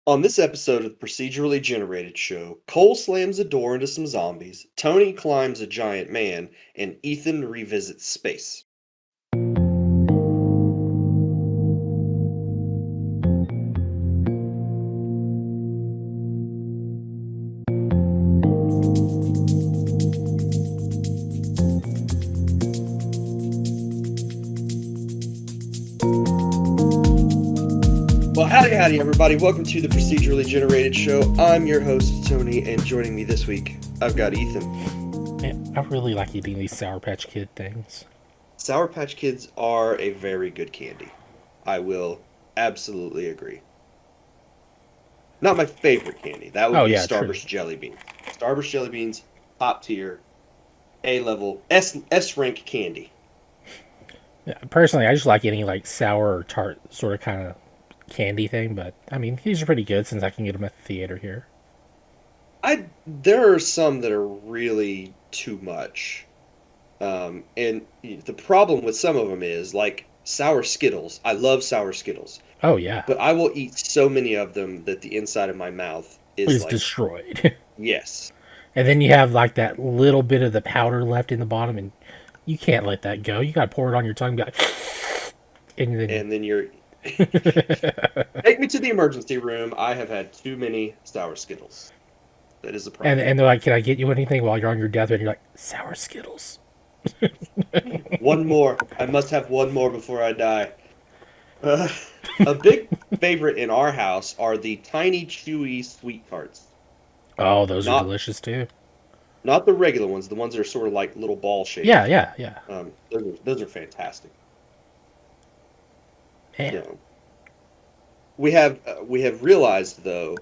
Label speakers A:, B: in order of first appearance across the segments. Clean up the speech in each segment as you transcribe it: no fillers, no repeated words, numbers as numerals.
A: On this episode of the Procedurally Generated Show, Cole slams a door into some zombies, Tony climbs a giant man, and Ethan revisits space. Well, howdy, everybody. Welcome to the Procedurally Generated Show. I'm your host, Tony, and joining me this week, I've got Ethan.
B: Man, I really like eating these Sour Patch Kid things.
A: Sour Patch Kids are a very good candy. I will absolutely agree. Not my favorite candy. That would be Starburst Jelly Beans. Starburst Jelly Beans, top tier, A level, S rank candy.
B: Yeah, personally, I just like eating like sour or tart sort of kind of candy thing, but I mean, these are pretty good since I can get them at the theater here.
A: There are some that are really too much. And the problem with some of them is like sour Skittles. I love sour Skittles.
B: Oh yeah.
A: But I will eat so many of them that the inside of my mouth is like
B: destroyed.
A: Yes.
B: And then you have like that little bit of the powder left in the bottom, and you can't let that go. You gotta pour it on your tongue, and be like,
A: and then you're take me to the emergency room. I have had too many sour Skittles. That is a problem.
B: And they're like, "Can I get you anything while you're on your deathbed?" You're like, "Sour Skittles."
A: One more. I must have one more before I die. A big favorite in our house are the tiny, chewy sweet tarts.
B: Oh, those are delicious too.
A: Not the regular ones. The ones that are sort of like little ball shaped.
B: Yeah.
A: Those are fantastic.
B: Man.
A: You know, we have realized though,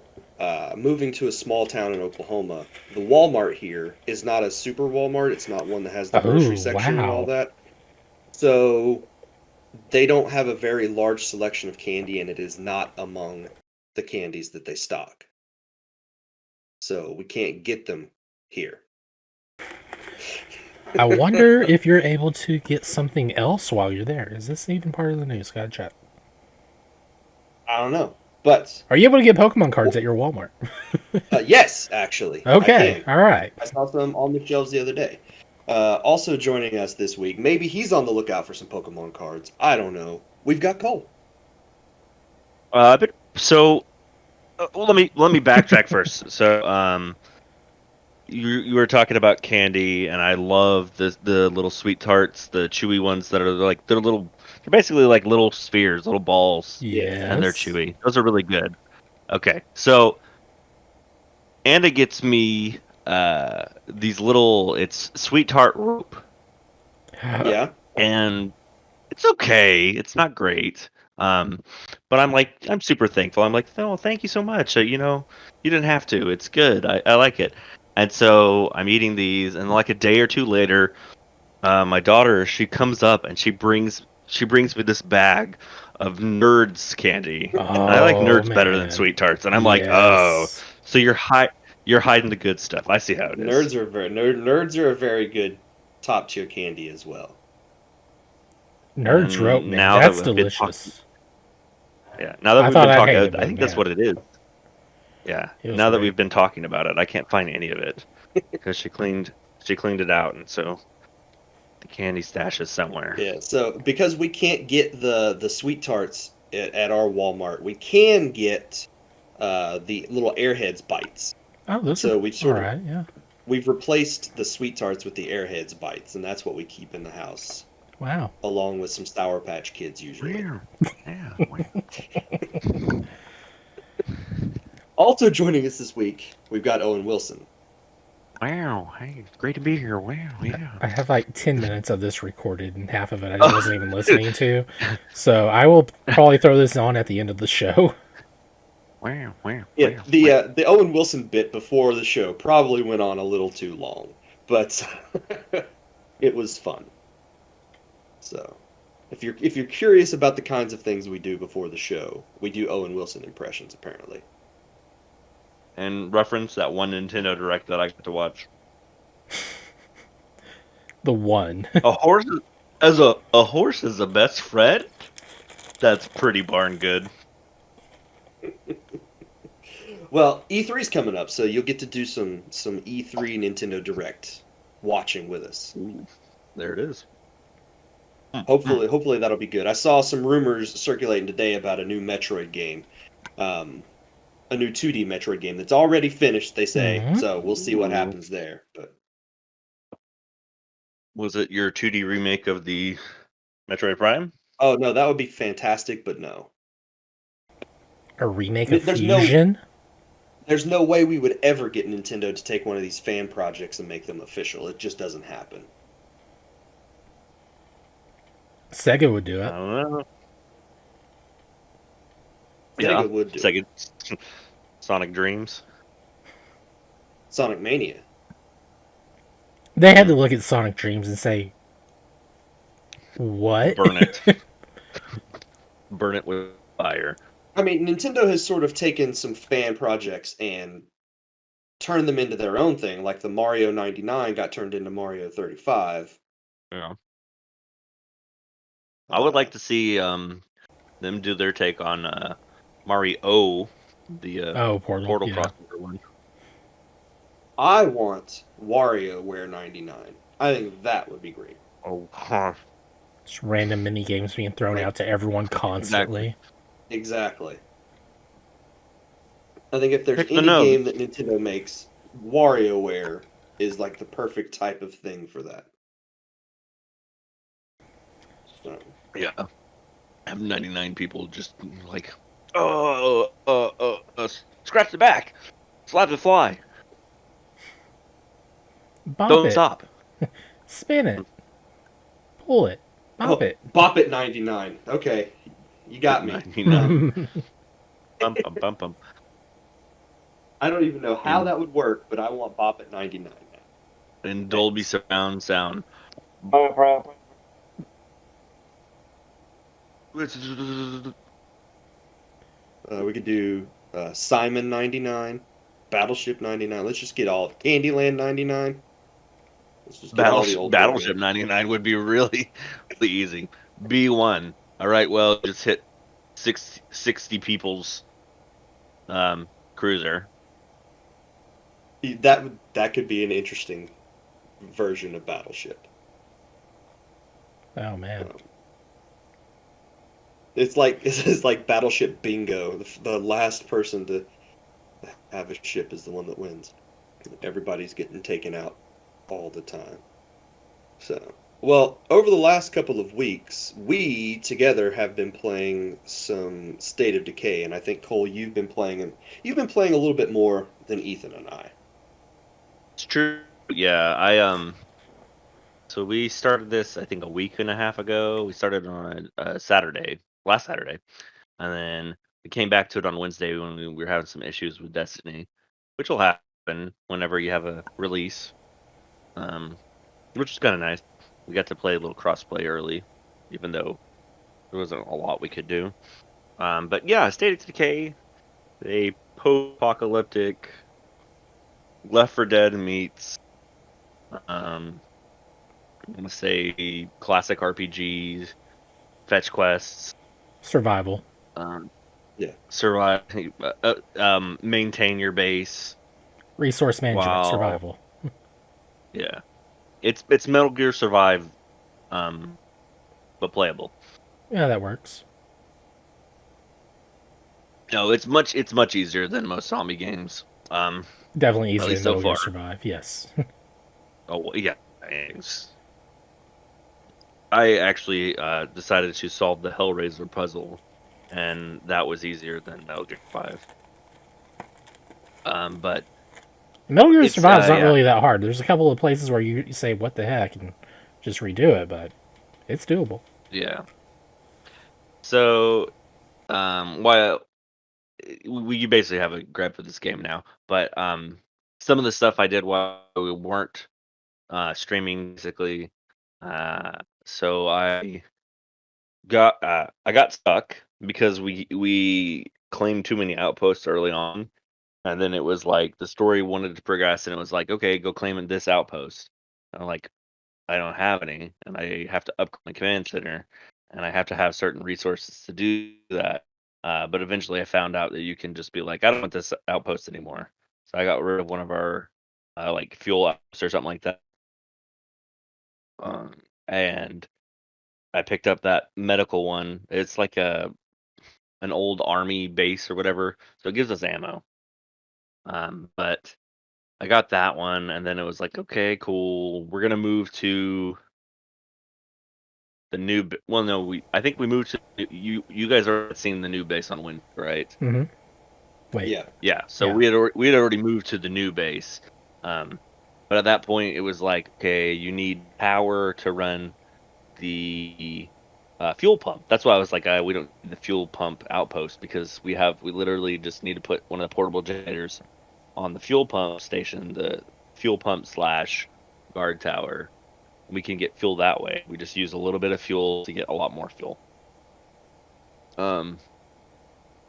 A: moving to a small town in Oklahoma, the Walmart here is not a super Walmart. It's not one that has the grocery section and all that. So they don't have a very large selection of candy, and it is not among the candies that they stock. So we can't get them here.
B: I wonder if you're able to get something else while you're there. Is this even part of the news? Gotta check.
A: I don't know. But
B: are you able to get Pokemon cards at your Walmart?
A: Yes, actually.
B: Okay, all right.
A: I saw some on the shelves the other day. Also joining us this week, maybe he's on the lookout for some Pokemon cards. I don't know. We've got Cole.
C: Let me backtrack first. So, you were talking about candy, and I love the little sweet tarts, the chewy ones that are like they're basically like little spheres, little balls.
B: Yeah,
C: and they're chewy. Those are really good. Okay, so Anna gets me these it's sweet tart rope.
A: Yeah.
C: And it's okay. It's not great. But I'm super thankful. I'm like, no, thank you so much. You didn't have to. It's good. I like it. And so I'm eating these, and like a day or two later, my daughter, she comes up and she brings me this bag of Nerds candy.
B: Oh,
C: and I like Nerds better than sweet tarts. And I'm like, oh, so you're hiding the good stuff. I see how it is.
A: Nerds are a very good top tier candy as well.
B: Nerds rope, man. That's delicious.
C: Yeah, now that we've been talking, I think that's what it is. Yeah, now that we've been talking about it, I can't find any of it because she cleaned it out, and so the candy stash is somewhere.
A: Yeah, so because we can't get the sweet tarts at our Walmart, we can get the little Airheads bites.
B: Oh, those
A: are
B: all right. Yeah,
A: we've replaced the sweet tarts with the Airheads bites, and that's what we keep in the house.
B: Wow.
A: Along with some Sour Patch Kids usually.
C: Yeah.
A: Also joining us this week, we've got Owen Wilson.
C: Wow. Hey, it's great to be here. Wow. Yeah.
B: I have like 10 minutes of this recorded, and half of it I wasn't even listening to. So I will probably throw this on at the end of the show.
C: Wow.
A: Yeah, the Owen Wilson bit before the show probably went on a little too long, but it was fun. So, if you're curious about the kinds of things we do before the show, we do Owen Wilson impressions apparently.
C: And reference that one Nintendo Direct that I got to watch.
B: The one.
C: A horse as a best friend? That's pretty darn good.
A: Well, E3's coming up, so you'll get to do some E3 Nintendo Direct watching with us.
C: Ooh, there it is.
A: Hopefully that'll be good. I saw some rumors circulating today about a new Metroid game, a new 2D Metroid game that's already finished. They say so. We'll see what
C: Ooh.
A: happens there. But
C: Was it your 2D remake of the Metroid Prime?
A: oh no, that would be fantastic. But no,
B: A remake
A: I mean,
B: of Fusion?
A: there's no way we would ever get Nintendo to take one of these fan projects and make them official. It just doesn't happen.
B: Sega would do
C: I
B: it.
C: don't know.
A: Sega would do it.
C: Sega Sonic Dreams.
A: Sonic Mania.
B: They had to look at Sonic Dreams and say, "What?"
C: Burn it. Burn it with fire.
A: I mean, Nintendo has sort of taken some fan projects and turned them into their own thing, like the Mario 99 got turned into Mario 35.
C: Yeah. I would like to see them do their take on Mario, the Portal
B: yeah.
C: crossover one.
A: I want WarioWare 99. I think that would be great.
C: Oh,
B: Just random mini games being thrown out to everyone constantly.
A: Exactly. I think if there's
C: Pick the
A: any
C: node.
A: game that Nintendo makes, WarioWare is like the perfect type of thing for that. So,
C: yeah. Have 99 people just like, scratch the back, slap the fly,
B: Bop
C: don't
B: it.
C: stop.
B: Spin it. Pull it. Bop it.
A: Bop it 99. Okay. You got me.
C: 99. Bum, bum, bum, bum.
A: I don't even know how that would work, but I want Bop at 99 now.
C: And Dolby surround sound.
A: We could do Simon 99, Battleship 99. Let's just get all of Candyland 99. Let's just get all the old
C: Battleship 99 would be really, really easy. B1. All right, well, just hit 60 people's cruiser.
A: That could be an interesting version of Battleship.
B: Oh man.
A: It's like Battleship Bingo. The last person to have a ship is the one that wins. Everybody's getting taken out all the time. So, well, over the last couple of weeks, we together have been playing some State of Decay, and I think Cole, you've been playing a little bit more than Ethan and I.
C: It's true. Yeah, so we started this, I think, a week and a half ago. We started on a Saturday, last Saturday, and then we came back to it on Wednesday when we were having some issues with Destiny, which will happen whenever you have a release, which is kind of nice. We got to play a little crossplay early, even though there wasn't a lot we could do. But yeah, State of Decay, a post-apocalyptic Left 4 Dead meets I'm gonna say classic RPGs, fetch quests,
B: Survival.
C: survive, maintain your base.
B: Resource management.
C: Wow.
B: Survival.
C: Yeah, it's Metal Gear Survive, but playable.
B: Yeah, that works.
C: No, it's much easier than most zombie games.
B: Definitely easier
C: least
B: than
C: so
B: Metal Gear
C: far.
B: Survive. Yes.
C: Oh yeah, I actually decided to solve the Hellraiser puzzle, and that was easier than Metal Gear 5. But
B: Metal Gear Survive is not
C: yeah.
B: really that hard. There's a couple of places where you say, "What the heck," and just redo it, but it's doable.
C: Yeah. So, while you basically have a grab for this game now, but some of the stuff I did while we weren't streaming, basically, so I got stuck because we claimed too many outposts early on, and then it was like the story wanted to progress, and it was like, okay, go claim this outpost. And I'm like, I don't have any, and I have to upgrade my command center, and I have to have certain resources to do that. But eventually I found out that you can just be like, I don't want this outpost anymore. So I got rid of one of our like fuel outposts or something like that. And I picked up that medical one. It's like an old army base or whatever, so it gives us ammo. But I got that one, and then it was like, okay, cool. We're gonna move to the new. Well, no, I think we moved to you. You guys are seeing the new base on Wind, right?
B: Mm-hmm. Wait.
A: Yeah.
C: Yeah. So
B: Yeah.
C: we had already moved to the new base. But at that point, it was like, okay, you need power to run the fuel pump. That's why I was like, we don't need the fuel pump outpost because we literally just need to put one of the portable generators on the fuel pump station, the fuel pump slash guard tower. We can get fuel that way. We just use a little bit of fuel to get a lot more fuel.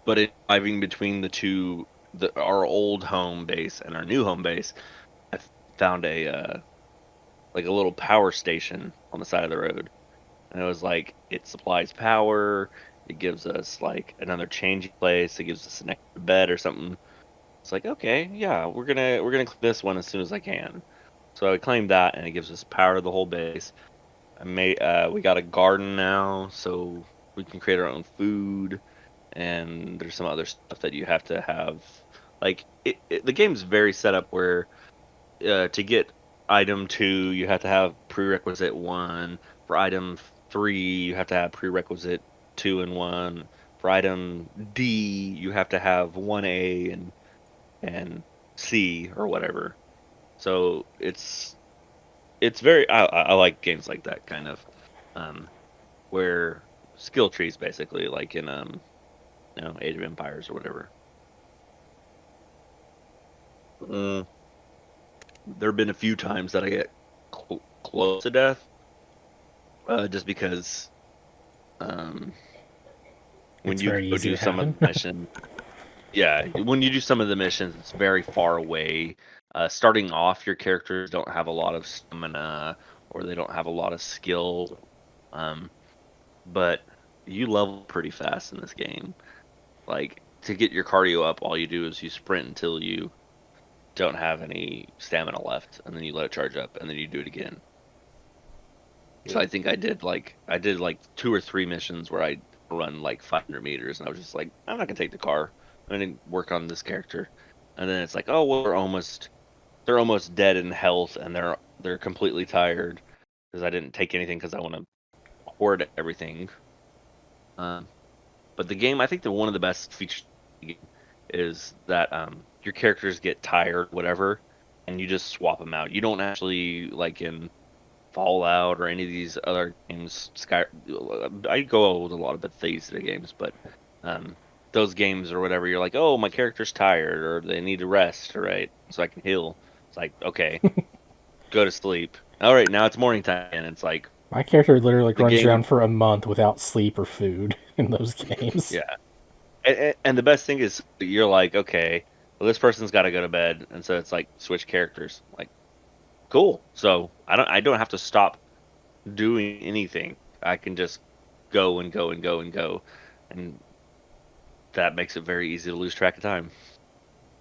C: But in driving between the two, our old home base and our new home base, I found like a little power station on the side of the road. And it was like it supplies power. It gives us like another changing place. It gives us an extra bed or something. It's like, okay, yeah, we're gonna click this one as soon as I can. So I claimed that, and it gives us power to the whole base. We got a garden now, so we can create our own food. And there's some other stuff that you have to have. Like the game's very set up where to get item 2, you have to have prerequisite 1. For item 3, you have to have prerequisite 2 and 1. For item D, you have to have 1A and C or whatever. So it's very I like games like that kind of where skill trees basically like in Age of Empires or whatever. There have been a few times that I get close to death, just because when
B: It's
C: you
B: very
C: go
B: easy
C: do
B: to
C: some of
B: happen.
C: the missions, yeah, when you do some of the missions, it's very far away. Starting off, your characters don't have a lot of stamina or they don't have a lot of skill, um, but you level pretty fast in this game. Like to get your cardio up, all you do is you sprint until you don't have any stamina left, and then you let it charge up, and then you do it again. So
A: Yeah.
C: I think I did like 2 or 3 missions where I run like 500 meters, and I was just like, I'm not gonna take the car. I'm gonna work on this character, and then it's like, oh well, they're almost dead in health, and they're completely tired because I didn't take anything because I want to hoard everything. Um, but the game, I think one of the best features of the game is that your characters get tired, whatever, and you just swap them out. You don't actually like in Fallout or any of these other games. I go with a lot of Bethesda games, but those games or whatever, you're like, oh, my character's tired or they need to rest, all right, so I can heal. It's like, okay, go to sleep. All right, now it's morning time, and it's like
B: My character literally
C: the
B: runs
C: game,
B: around for a month without sleep or food in those games.
C: yeah. And the best thing is you're like, okay, well, this person's got to go to bed, and so it's like switch characters. Like, cool. So I don't have to stop doing anything. I can just go and go and go and go, and that makes it very easy to lose track of time.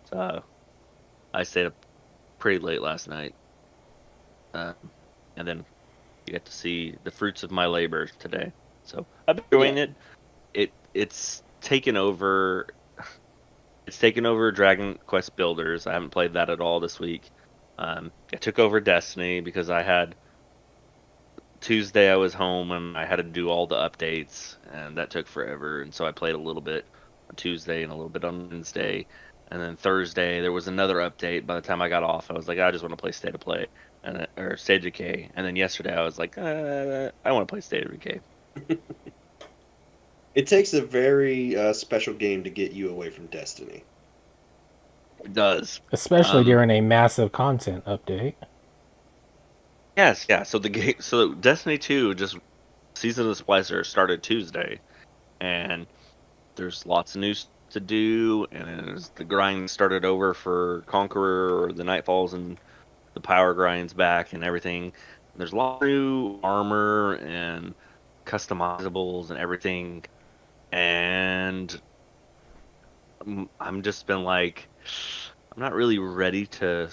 C: So I stayed up pretty late last night, um, and then you get to see the fruits of my labor today. So I've been
A: Yeah.
C: enjoying it. It's taken over. It's taken over Dragon Quest Builders. I haven't played that at all this week. I took over Destiny because I had Tuesday I was home and I had to do all the updates, and that took forever. And so I played a little bit on Tuesday and a little bit on Wednesday, and then Thursday there was another update. By the time I got off, I was like, I just want to play State of Play, or State of Decay. And then yesterday I was like, I want to play State of Decay.
A: It takes a very special game to get you away from Destiny.
C: It does.
B: Especially
C: Um,
B: during a massive content update.
C: yes, yeah. So the game, so Destiny 2 just Season of the Splicer started Tuesday, and there's lots of news to do, and as the grind started over for Conqueror or the Nightfalls and the power grinds back and everything. There's a lot of new armor and customizables and everything, and I'm just been like, I'm not really ready to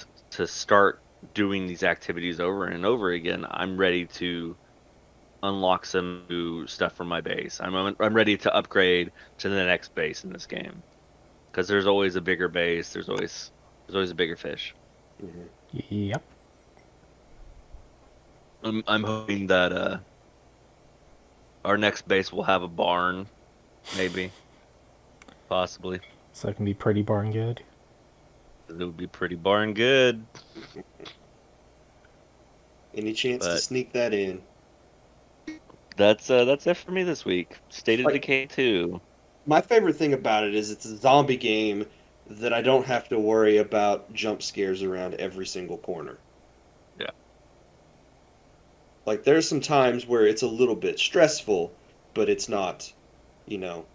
C: start doing these activities over and over again. I'm ready to unlock some new stuff from my base. I'm ready to upgrade to the next base in this game because there's always a bigger base. There's always a bigger fish.
A: Mhm.
B: Yep.
C: I'm hoping that our next base will have a barn, maybe, possibly.
B: So it can be pretty darn good.
C: It would be pretty barn good.
A: Any chance to
C: But
A: sneak that in?
C: that's it for me this week. State of
A: Like,
C: Decay 2.
A: my favorite thing about it is it's a zombie game that I don't have to worry about jump scares around every single corner.
C: Yeah.
A: Like there's some times where it's a little bit stressful, but it's not, you know,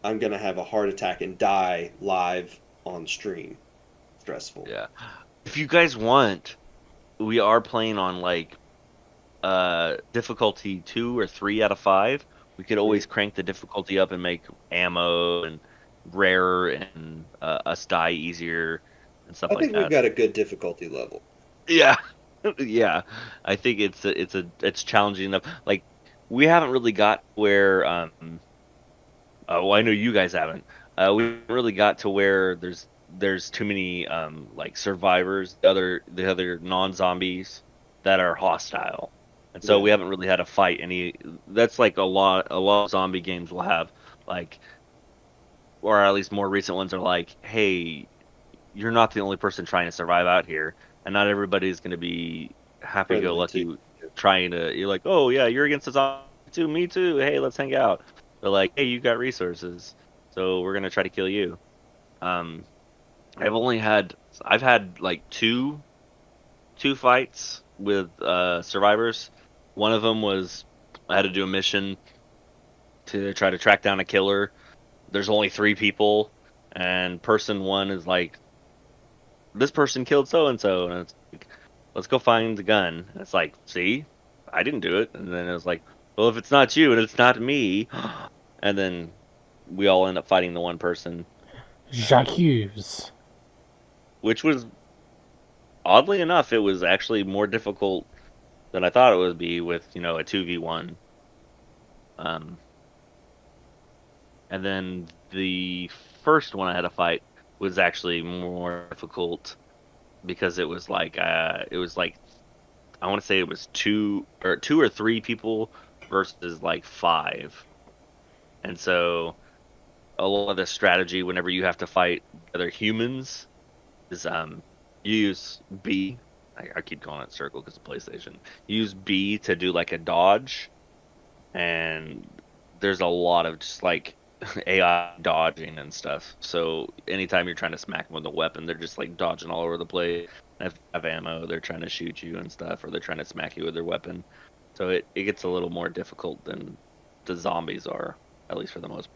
A: I'm gonna have a heart attack and die live on stream. Stressful.
C: Yeah. If you guys want, we are playing on like difficulty 2 or 3 out of 5. We could
A: Mhm.
C: always crank the difficulty up and make ammo and rarer and us die easier and stuff
A: I
C: like
A: think we've
C: that.
A: got a good difficulty level.
C: Yeah. Yeah. I think it's challenging enough. Like we haven't really got where well, I know you guys haven't. We haven't really got to where there's too many like survivors, the other non-zombies that are hostile, and so
A: Yeah.
C: we haven't really had to fight any. That's like a lot of zombie games will have like, or at least more recent ones are like, hey, you're not the only person trying to survive out here, and not everybody's going to be
A: Friendly too.
C: happy-go-lucky trying to. You're like, oh yeah, you're against the zombie too, me too. Hey, let's hang out. They're like, hey, you got resources, so we're gonna try to kill you. Um, I've had like two fights with survivors. One of them was I had to do a mission to try to track down a killer. There's only three people, and person one is like, this person killed so and so, and it's like, let's go find the gun. And it's like, see, I didn't do it. And then it was like, well, if it's not you and it's not me, and then we all end up fighting the one person,
B: Jacques Hughes.
C: which was oddly enough, it was actually more difficult than I thought it would be with a 2v1. Um, and then the first one I had to fight was actually more difficult because it was like I want to say it was two or three people versus like five, and so a lot of the strategy whenever you have to fight other humans is you use B. I keep calling it circle because of PlayStation. You use B to do like a dodge, and there's a lot of just like AI dodging and stuff. So anytime you're trying to smack them with a weapon, they're just like dodging all over the place. And if they have ammo, they're trying to shoot you and stuff, or they're trying to smack you with their weapon. So it gets a little more difficult than the zombies are, at least for the most.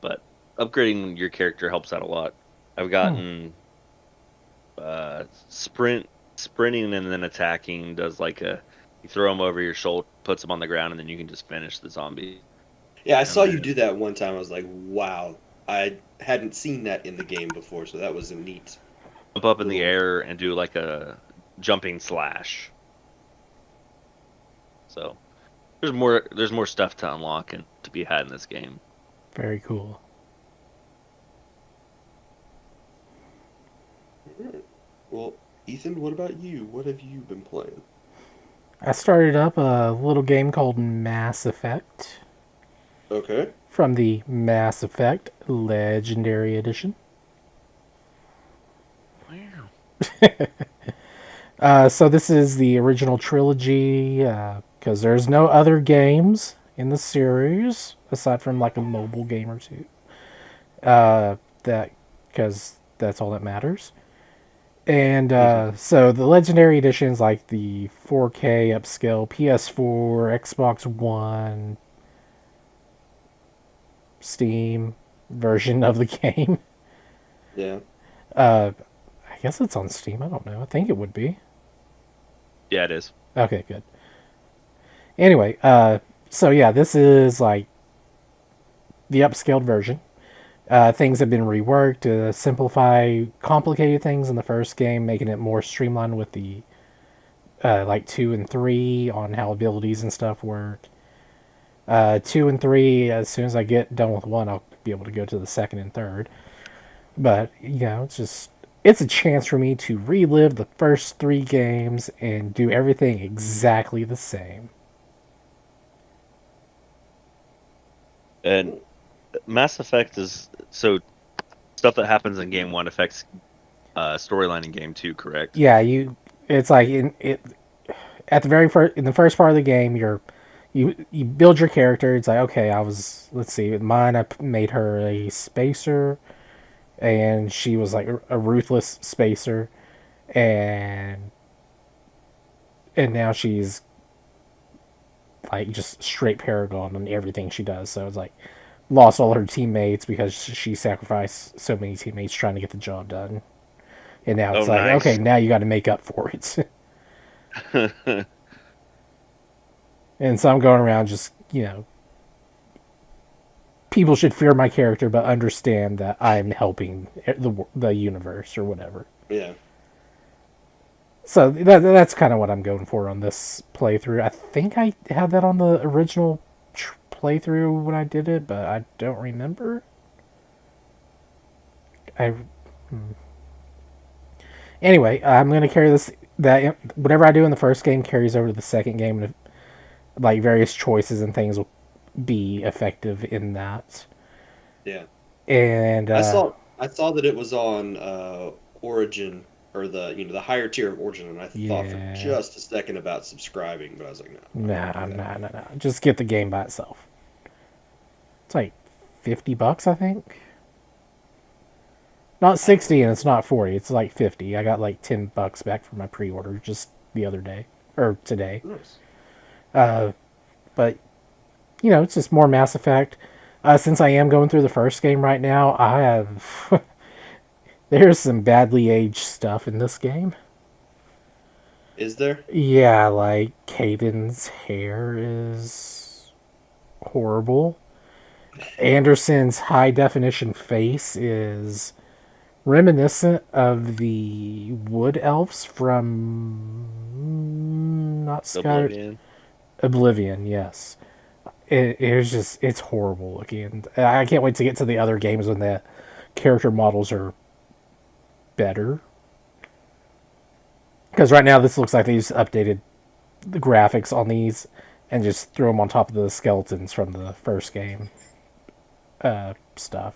C: But upgrading your character helps out a lot. I've
B: Hmm.
C: gotten sprinting and then attacking does like you throw them over your shoulder, puts them on the ground, and then you can just finish the zombie.
A: Yeah, I
C: And
A: saw you
C: then
A: do that one time. I was like, wow. I hadn't seen that in the game before, so that was a neat
C: jump up in the
A: little.
C: air and do like a jumping slash. So there's more stuff to unlock and to be had in this game.
B: Very cool.
A: Alright. Well, Ethan, what about you? What have you been playing?
B: I started up a little game called Mass Effect
A: Okay.
B: from the Mass Effect Legendary Edition.
C: Wow.
B: So this is the original trilogy because there's no other games in the series aside from like a mobile game or two. That because that's all that matters. And
C: Mhm.
B: so the Legendary Edition is like the 4K upscale PS4, Xbox One, Steam version of the game.
A: Yeah.
B: I guess it's on Steam. I don't know. I think it would be.
C: Yeah, it is.
B: Okay, good. Anyway, so yeah, this is like the upscaled version. Things have been reworked to simplify complicated things in the first game, making it more streamlined with the like 2 and 3 on how abilities and stuff work. 2 and 3, as soon as I get done with one, I'll be able to go to the second and third. But it's a chance for me to relive the first 3 games and do everything exactly the same.
C: And Mass Effect is so stuff that happens in game 1 affects storyline in game 2, correct?
B: Yeah, it's like at the very first in the first part of the game, you build your character. It's like, okay, let's see, mine, I made her a spacer, and she was like a ruthless spacer, and now she's like just straight paragon on everything she does. So it's like lost all her teammates because she sacrificed so many teammates trying to get the job done. And now
C: Oh,
B: it's like, okay,
C: nice.
B: now you got to make up for it. And so I'm going around just, people should fear my character, but understand that I'm helping the universe or whatever.
A: Yeah.
B: So that's kind of what I'm going for on this playthrough. I think I had that on the original playthrough when I did it, but I don't remember. I Anyway, I'm gonna carry this. That whatever I do in the first game carries over to the second game, and like various choices and things will be effective in that.
A: Yeah.
B: And
A: I saw that it was on Origin, or the higher tier of Origin, and I thought for
B: yeah,
A: just a second about subscribing, but I was like, no, I'm not
B: nah,
A: gonna do that.
B: nah, nah, nah. Just get the game by itself. It's like $50, I think. Not
A: I don't
B: 60, and it's not 40. It's like 50. I got like $10 back for my pre-order just the other day or today.
A: know. Nice.
B: But it's just more Mass Effect. Since I am going through the first game right now, I have there's some badly aged stuff in this game.
A: Is there?
B: Yeah, like Caden's hair is horrible. Anderson's high definition face is reminiscent of the wood elves from not Sky
C: Oblivion.
B: Oblivion. Yes, it's horrible looking. I can't wait to get to the other games when the character models are better. Because right now this looks like they just updated the graphics on these and just threw them on top of the skeletons from the first game stuff.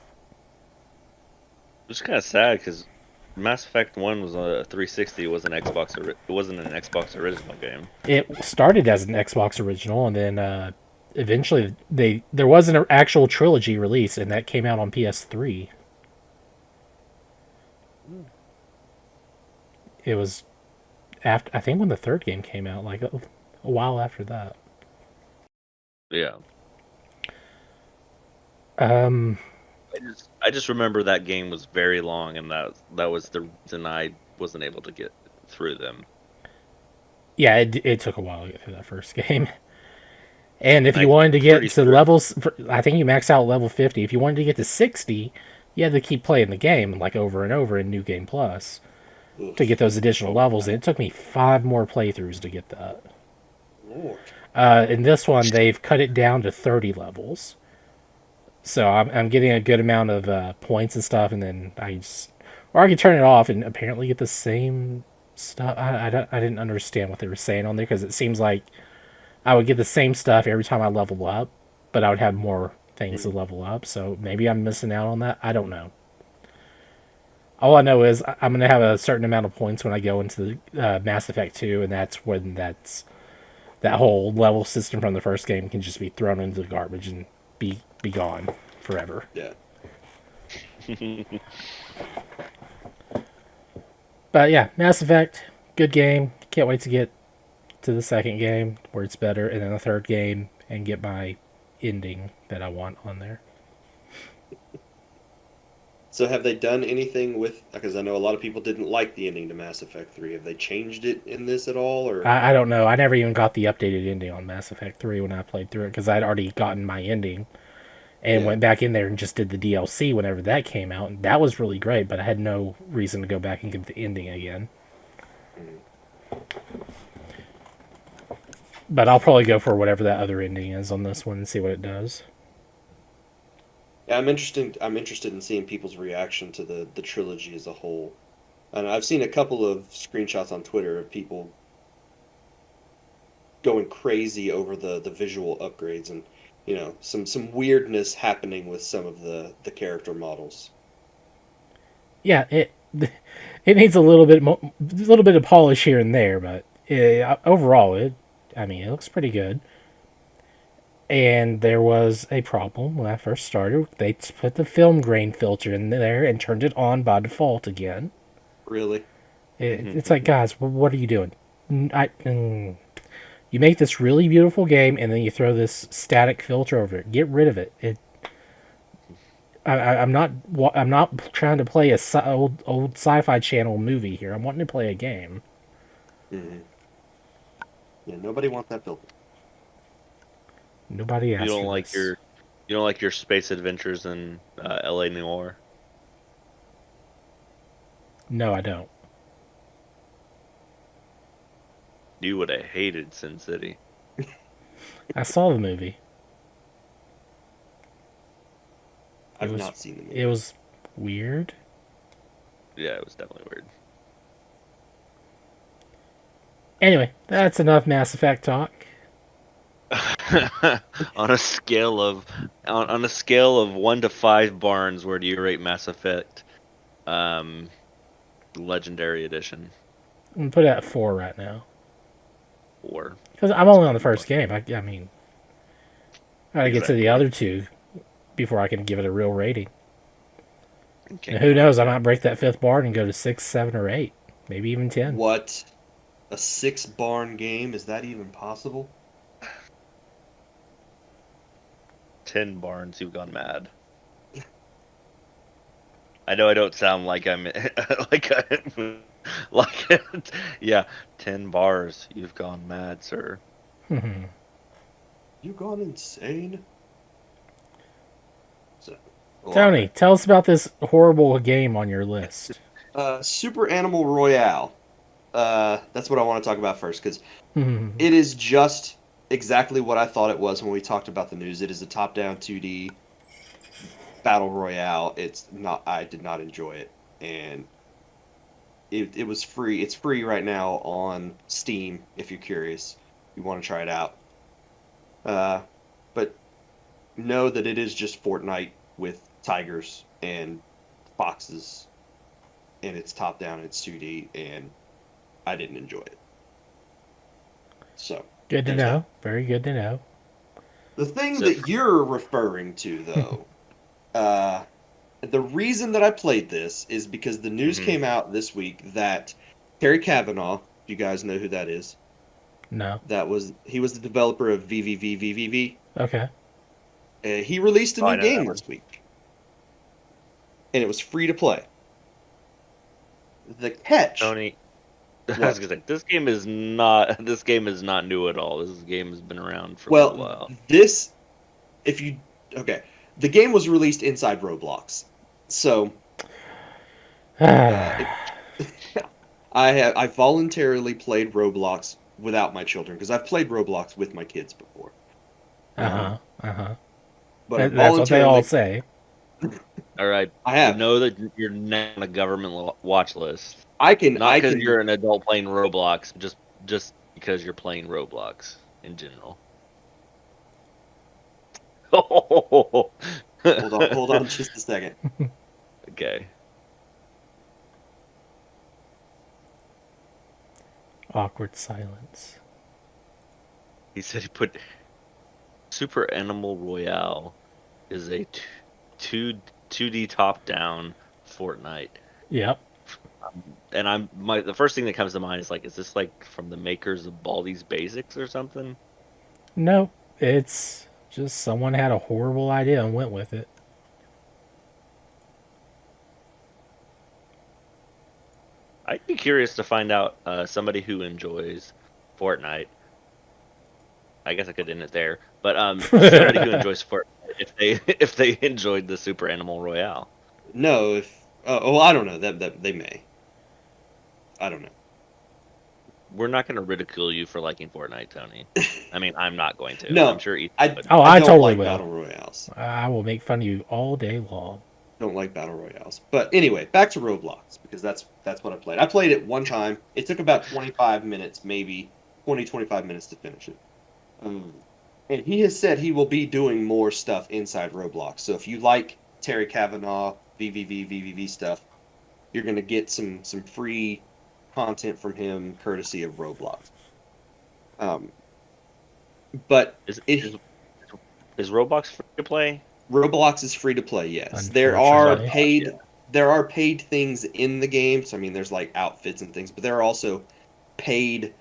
C: It's kind of sad because Mass Effect 1 was a 360. It wasn't it wasn't an Xbox original game.
B: It started as an Xbox original, and then eventually there was an actual trilogy release, and that came out on PS3. It was after, I think, when the third game came out, like a while after that.
C: Yeah.
B: Um,
C: I just remember that game was very long, and that was the reason I wasn't able to get through them.
B: yeah, it took a while to get through that first game. And if you
C: I'm
B: wanted to
C: pretty
B: get to
C: sure.
B: levels, I think you maxed out level 50. If you wanted to get to 60, you had to keep playing the game like over and over in New Game Plus to get
A: Oof.
B: those additional
C: Oh
B: levels.
C: my.
B: And it took me 5 more playthroughs to get that.
A: Lord.
B: In this one, they've cut it down to 30 levels. So I'm getting a good amount of points and stuff, and then or I could turn it off and apparently get the same stuff. I didn't understand what they were saying on there because it seems like I would get the same stuff every time I level up, but I would have more things to
A: Mm.
B: level up. So maybe I'm missing out on that. I don't know. All I know is I'm going to have a certain amount of points when I go into the Mass Effect 2, and that's when that whole level system from the first game can just be thrown into the garbage and be gone forever.
A: Yeah.
B: But yeah, Mass Effect, good game. Can't wait to get to the second game where it's better, and then the third game and get my ending that I want on there.
A: So have they done anything with? Because I know a lot of people didn't like the ending to Mass Effect 3. Have they changed it in this at all, or?
B: I don't know. I never even got the updated ending on Mass Effect 3 when I played through it because I'd already gotten my ending. and went back in there and just did the DLC whenever that came out, and that was really great. But I had no reason to go back and get the ending again.
A: Mm.
B: But I'll probably go for whatever that other ending is on this one and see what it does.
A: Yeah, I'm interested. I'm interested in seeing people's reaction to the trilogy as a whole. And I've seen a couple of screenshots on Twitter of people going crazy over the visual upgrades and some weirdness happening with some of the character models.
B: Yeah, it needs a little bit of polish here and there, but overall, I mean, it looks pretty good. And there was a problem when I first started. They put the film grain filter in there and turned it on by default again.
A: Really?
B: It's like, guys, what are you doing? You make this really beautiful game, and then you throw this static filter over it. Get rid of it. I'm not trying to play a old Sci-Fi Channel movie here. I'm wanting to play a game.
A: Mm-hmm. Yeah, nobody wants that filter.
B: Nobody asked
C: You don't
B: for
C: like
B: this.
C: you don't like your space adventures in L.A. Noire?
B: No, I don't.
C: You would have hated Sin City.
B: I saw the movie.
A: I've not seen the movie.
B: It was weird.
C: Yeah, it was definitely weird.
B: Anyway, that's enough Mass Effect talk.
C: on a scale of 1 to 5 barns, where do you rate Mass Effect Legendary Edition?
B: I'm gonna put it at 4 right now.
C: 4.
B: Because I'm only on the first game. I mean, I gotta get to the
C: Exactly.
B: other 2 before I can give it a real rating.
C: Okay.
B: And who knows? I might break that 5th bar and go to 6, 7, or 8. Maybe even 10.
A: What? A 6 barn game? Is that even possible?
C: 10 barns, you've gone mad. I know I don't sound like I'm yeah, 10 bars, you've gone mad, sir.
A: You gone insane? So,
B: Tony, tell us about this horrible game on your list.
A: Super Animal Royale. That's what I want to talk about first because it is just exactly what I thought it was when we talked about the news. It is a top-down 2D battle royale. It's not. I did not enjoy it, and it was free. It's free right now on Steam if you're curious. You want to try it out. But know that it is just Fortnite with tigers and foxes, and it's top-down. It's 2D, and I didn't enjoy it. So
B: Good to
A: there's
B: know.
A: that.
B: Very good to know.
A: The thing that you're referring to, though, the reason that I played this is because the news came out this week that Terry Kavanaugh, you guys know who that is?
B: No.
A: He was the developer of VVVVVV.
B: Okay.
A: He released a new game this week, and it was free to play. The catch,
C: Tony, I was gonna say this game is not new at all. This game has been around for a little while.
A: The game was released inside Roblox, so I voluntarily played Roblox without my children because I've played Roblox with my kids before.
B: But
A: That's
B: what they all say.
C: All right,
A: I have.
C: You know that you're not on a government watch list.
A: Not
C: because you're an adult playing Roblox, just because you're playing Roblox in general.
A: Hold on just a second.
C: Okay.
B: Awkward silence.
C: He said he put Super Animal Royale is a 2D top-down Fortnite.
B: Yep.
C: And the first thing that comes to mind is like, is this like from the makers of Baldi's Basics or something?
B: No, it's just someone had a horrible idea and went with it.
C: I'd be curious to find out somebody who enjoys Fortnite. I guess I could end it there, but somebody who enjoys Fortnite if they enjoyed the Super Animal Royale.
A: No, if I don't know that they may. I don't know.
C: We're not going to ridicule you for liking Fortnite, Tony. I mean, I'm not going to. I'm
A: No,
C: sure Ethan
A: I
C: would.
B: Oh,
A: I
B: I
A: don't
B: totally
A: like
B: will.
A: battle royales.
B: I will make fun of you all day long.
A: Don't like battle royales. But anyway, back to Roblox because that's what I played. I played it one time. It took about 25 minutes, maybe 25 minutes to finish it. And he has said he will be doing more stuff inside Roblox. So if you like Terry Kavanaugh VVV stuff, you're gonna get some free content from him courtesy of Roblox. Um, but
C: Is
A: it
C: is is Roblox free to play?
A: Roblox is free to play. Yes,
B: Unfortunately.
C: Yeah.
A: there are paid things in the game. So I mean, there's like outfits and things, but there are also paid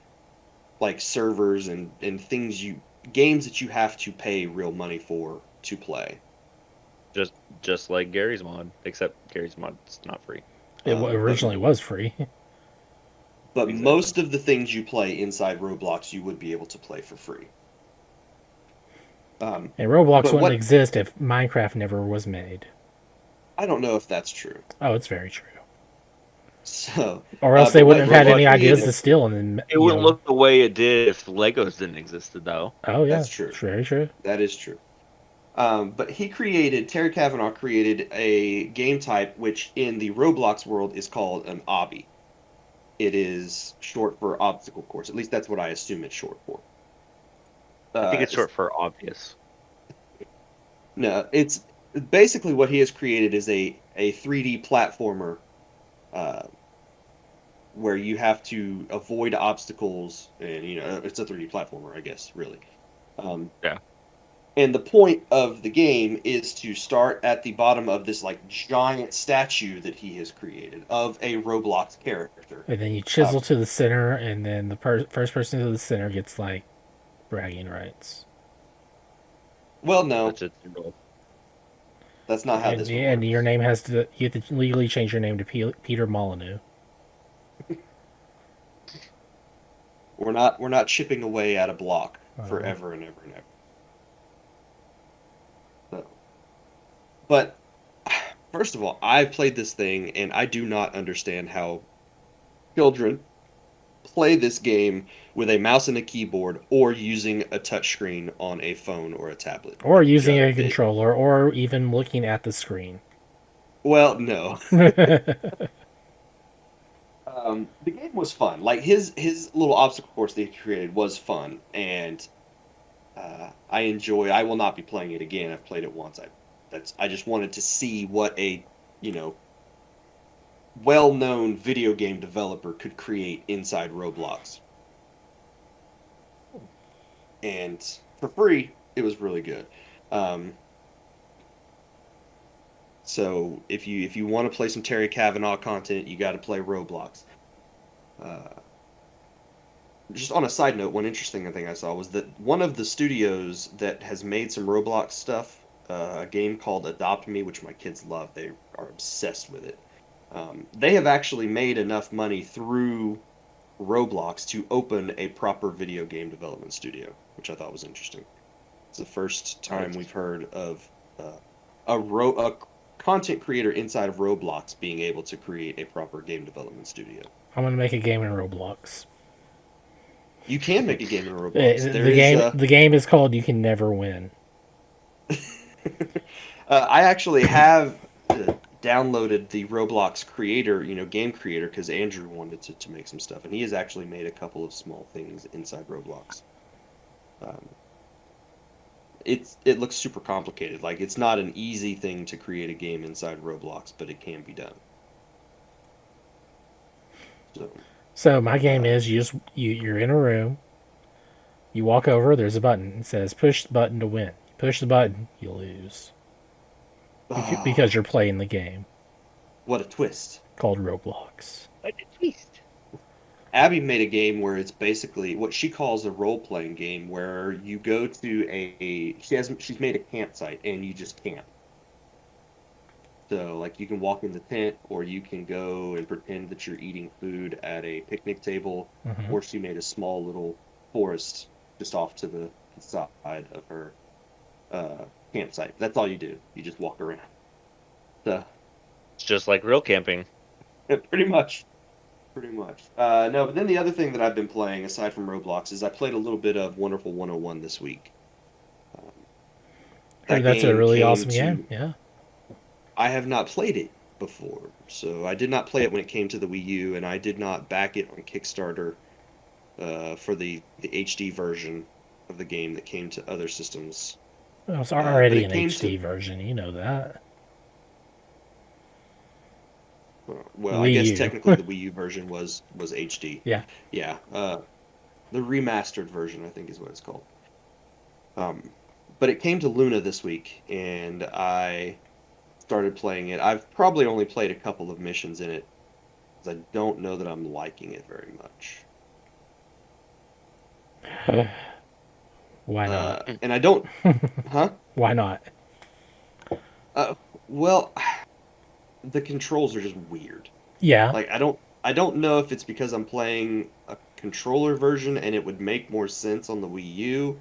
A: like servers and things games that you have to pay real money for to play.
C: Just like Gary's mod, except Gary's mod's not free.
B: It
A: But
B: originally was free.
C: Exactly.
A: most of the things you play inside Roblox, you would be able to play for free.
B: And Roblox
A: But
B: wouldn't
A: what
B: exist if Minecraft never was made.
A: I don't know if that's true.
B: Oh, it's very true.
A: So,
B: Or else they
A: but what
B: wouldn't have had
C: Roblox
B: any ideas to
A: created,
B: steal. And then,
C: It wouldn't look the way it did if Legos didn't exist, though.
B: oh yeah,
A: that's true.
B: it's very true.
A: That is true. But Terry Kavanaugh created a game type which in the Roblox world is called an obby. It is short for obstacle course. At least that's what I assume it's short for.
C: I think it's
A: It's
C: short for obvious.
A: No, it's basically what he has created is a 3D platformer uh, where you have to avoid obstacles, and it's a 3D platformer, I guess, really. Um,
C: Yeah.
A: and the point of the game is to start at the bottom of this like giant statue that he has created of a Roblox character.
B: And then you chisel
A: Um,
B: to the center, and then the first person to the center gets like bragging rights.
A: well, no,
C: That's its rule.
A: that's not how this one
B: And your
A: works.
B: name has to you have to legally change your name to Peter Molyneux.
A: We're not chipping away at a block
B: Oh.
A: forever and ever and ever. So, but first of all, I played this thing and I do not understand how children play this game with a mouse and a keyboard or using a touchscreen on a phone or a tablet.
B: Or using a controller, or even looking at the screen.
A: Well, no. The game was fun. Like his little obstacle course that he created was fun, and I enjoy. I will not be playing it again. I've played it once. I just wanted to see what a you know well-known video game developer could create inside Roblox. And for free, it was really good. Um, so if you want to play some Terry Kavanaugh content, you got to play Roblox. Uh, just on a side note, one interesting thing I saw was that one of the studios that has made some Roblox stuff, a game called Adopt Me, which my kids love, they are obsessed with it. They have actually made enough money through Roblox to open a proper video game development studio, which I thought was interesting. It's the first time we've heard of uh, a content creator inside of Roblox being able to create a proper game development studio.
B: I'm gonna make a game in Roblox.
A: You can make a game in Roblox. There is
B: The game is called "You Can Never Win."
A: I actually have downloaded the Roblox creator, game creator, because Andrew wanted to make some stuff, and he has actually made a couple of small things inside Roblox. Um, it looks super complicated. Like it's not an easy thing to create a game inside Roblox, but it can be done. So,
B: So my game
A: uh,
B: is you're in a room. You walk over. There's a button. It says push the button to win. You push the button, you lose because you're playing the game
A: what a twist!
B: called Roblox.
C: What a twist.
A: Abby made a game where it's basically what she calls a role-playing game, where you go to she's made a campsite and you just camp. So, like, you can walk in the tent, or you can go and pretend that you're eating food at a picnic table,
B: Mm-hmm.
A: or she made a small little forest just off to the side of her campsite. That's all you do. You just walk around. So
C: It's just like real camping.
A: pretty much. Pretty much. No, but then the other thing that I've been playing, aside from Roblox, is I played a little bit of Wonderful 101 this week. Um,
B: Heard
A: that
B: that's a
A: game
B: really
A: came
B: awesome game.
A: to.
B: Yeah.
A: I have not played it before, so I did not play it when it came to the Wii U, and I did not back it on Kickstarter for the HD version of the game that came to other systems.
B: Well, it's
A: But
B: already
A: it
B: an
A: came to.
B: HD version. You know that.
A: Well, I
B: Wii
A: guess
B: U.
A: technically the Wii U version was HD.
B: Yeah.
A: Yeah, the remastered version, I think, is what it's called. Um, but it came to Luna this week, and I started playing it. I've probably only played a couple of missions in it, because I don't know that I'm liking it very much.
B: Why not?
A: And I don't, huh?
B: Why not?
A: Uh, well, the controls are just weird.
B: Yeah.
A: Like I don't know if it's because I'm playing a controller version and it would make more sense on the Wii U,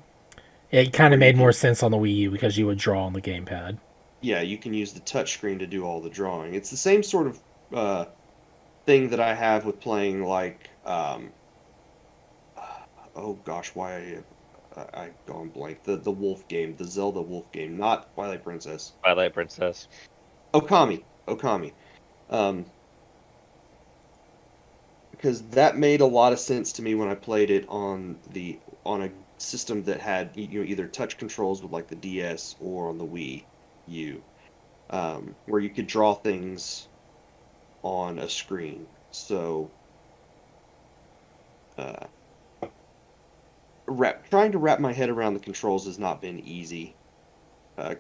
B: It kind of
A: where you
B: made more
A: can
B: sense on the Wii U because you would draw on the gamepad.
A: yeah, you can use the touchscreen to do all the drawing. It's the same sort of thing that I have with playing like oh gosh, why I gone blank. The Wolf game, the Zelda Wolf game, not Twilight Princess.
C: Twilight Princess.
A: Okami. Um, because that made a lot of sense to me when I played it on a system that had either touch controls with like the DS or on the Wii U, where you could draw things on a screen. So, uh, trying to wrap my head around the controls has not been easy.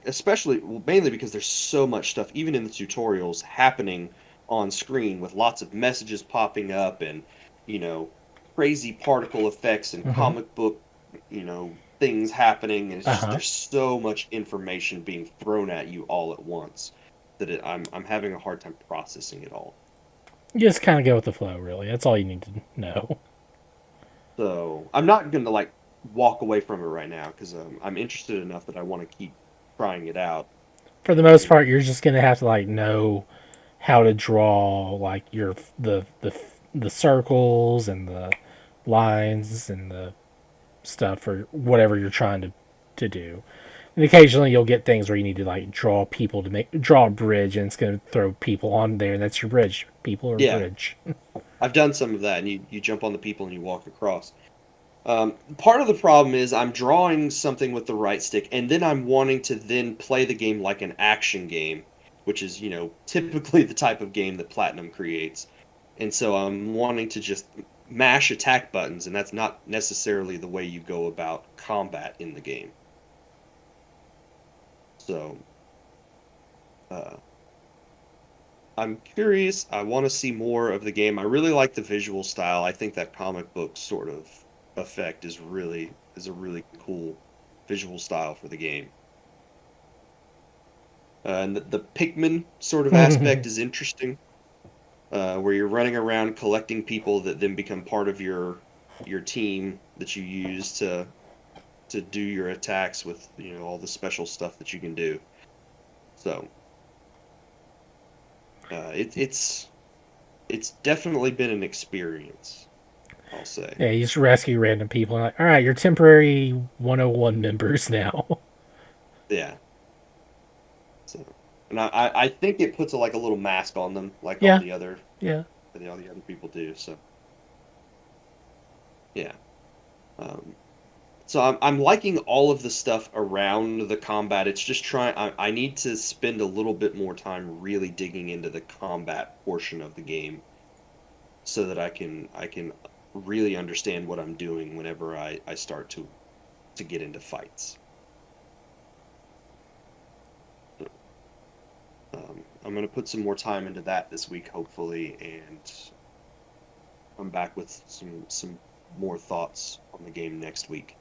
A: Especially, well, mainly because there's so much stuff, even in the tutorials, happening on screen with lots of messages popping up and, you know, crazy particle effects and
B: Mm-hmm.
A: comic book, things happening. And it's just,
B: Uh-huh.
A: there's so much information being thrown at you all at once that I'm having a hard time processing it all.
B: You just kind of go with the flow, really. That's all you need to know.
A: So I'm not going to, like, walk away from it right now because I'm interested enough that I want to keep trying it out.
B: For the most part, you're just gonna have to like know how to draw like the circles and the lines and the stuff or whatever you're trying to do. And occasionally you'll get things where you need to like draw a bridge and it's gonna throw people on there and that's your bridge. People or
A: Yeah,
B: bridge.
A: I've done some of that, and you jump on the people and you walk across. Part of the problem is I'm drawing something with the right stick, and then I'm wanting to then play the game like an action game, which is, typically the type of game that Platinum creates. And so I'm wanting to just mash attack buttons, and that's not necessarily the way you go about combat in the game. So, uh, I'm curious. I want to see more of the game. I really like the visual style. I think that comic book sort of effect is a really cool visual style for the game. And the Pikmin sort of aspect is interesting, where you're running around collecting people that then become part of your team that you use to do your attacks with all the special stuff that you can do. So it's definitely been an experience, I'll say.
B: Yeah, you just rescue random people and like, all right, you're temporary 101 members now.
A: Yeah. So, and I think it puts like a little mask on them, like
B: Yeah, yeah.
A: all the other people do. So yeah. Um, so I'm liking all of the stuff around the combat. It's just I need to spend a little bit more time really digging into the combat portion of the game so that I can really understand what I'm doing whenever I start to get into fights. I'm going to put some more time into that this week, hopefully, and come back with some more thoughts on the game next week.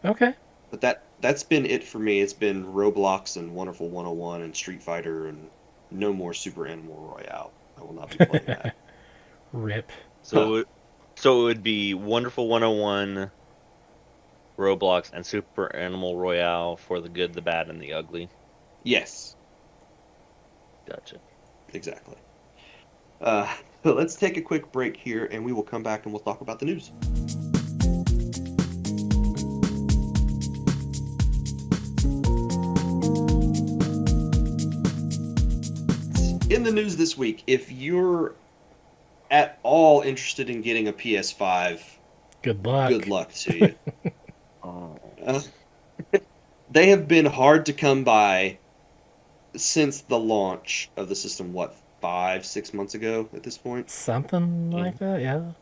B: Okay.
A: But that's been it for me. It's been Roblox and Wonderful 101 and Street Fighter and no more Super Animal Royale. I will not be playing that.
B: Rip.
C: So, so it would be Wonderful 101, Roblox, and Super Animal Royale for the good, the bad, and the ugly.
A: Yes,
C: Gotcha.
A: exactly. So let's take a quick break here, and we will come back and we'll talk about the news. In the news this week, if you're at all interested in getting a PS5,
B: Good luck.
A: good luck to you.
C: Oh.
A: They have been hard to come by since the launch of the system, what, 5, 6 months ago at this point?
B: Something like that, yeah.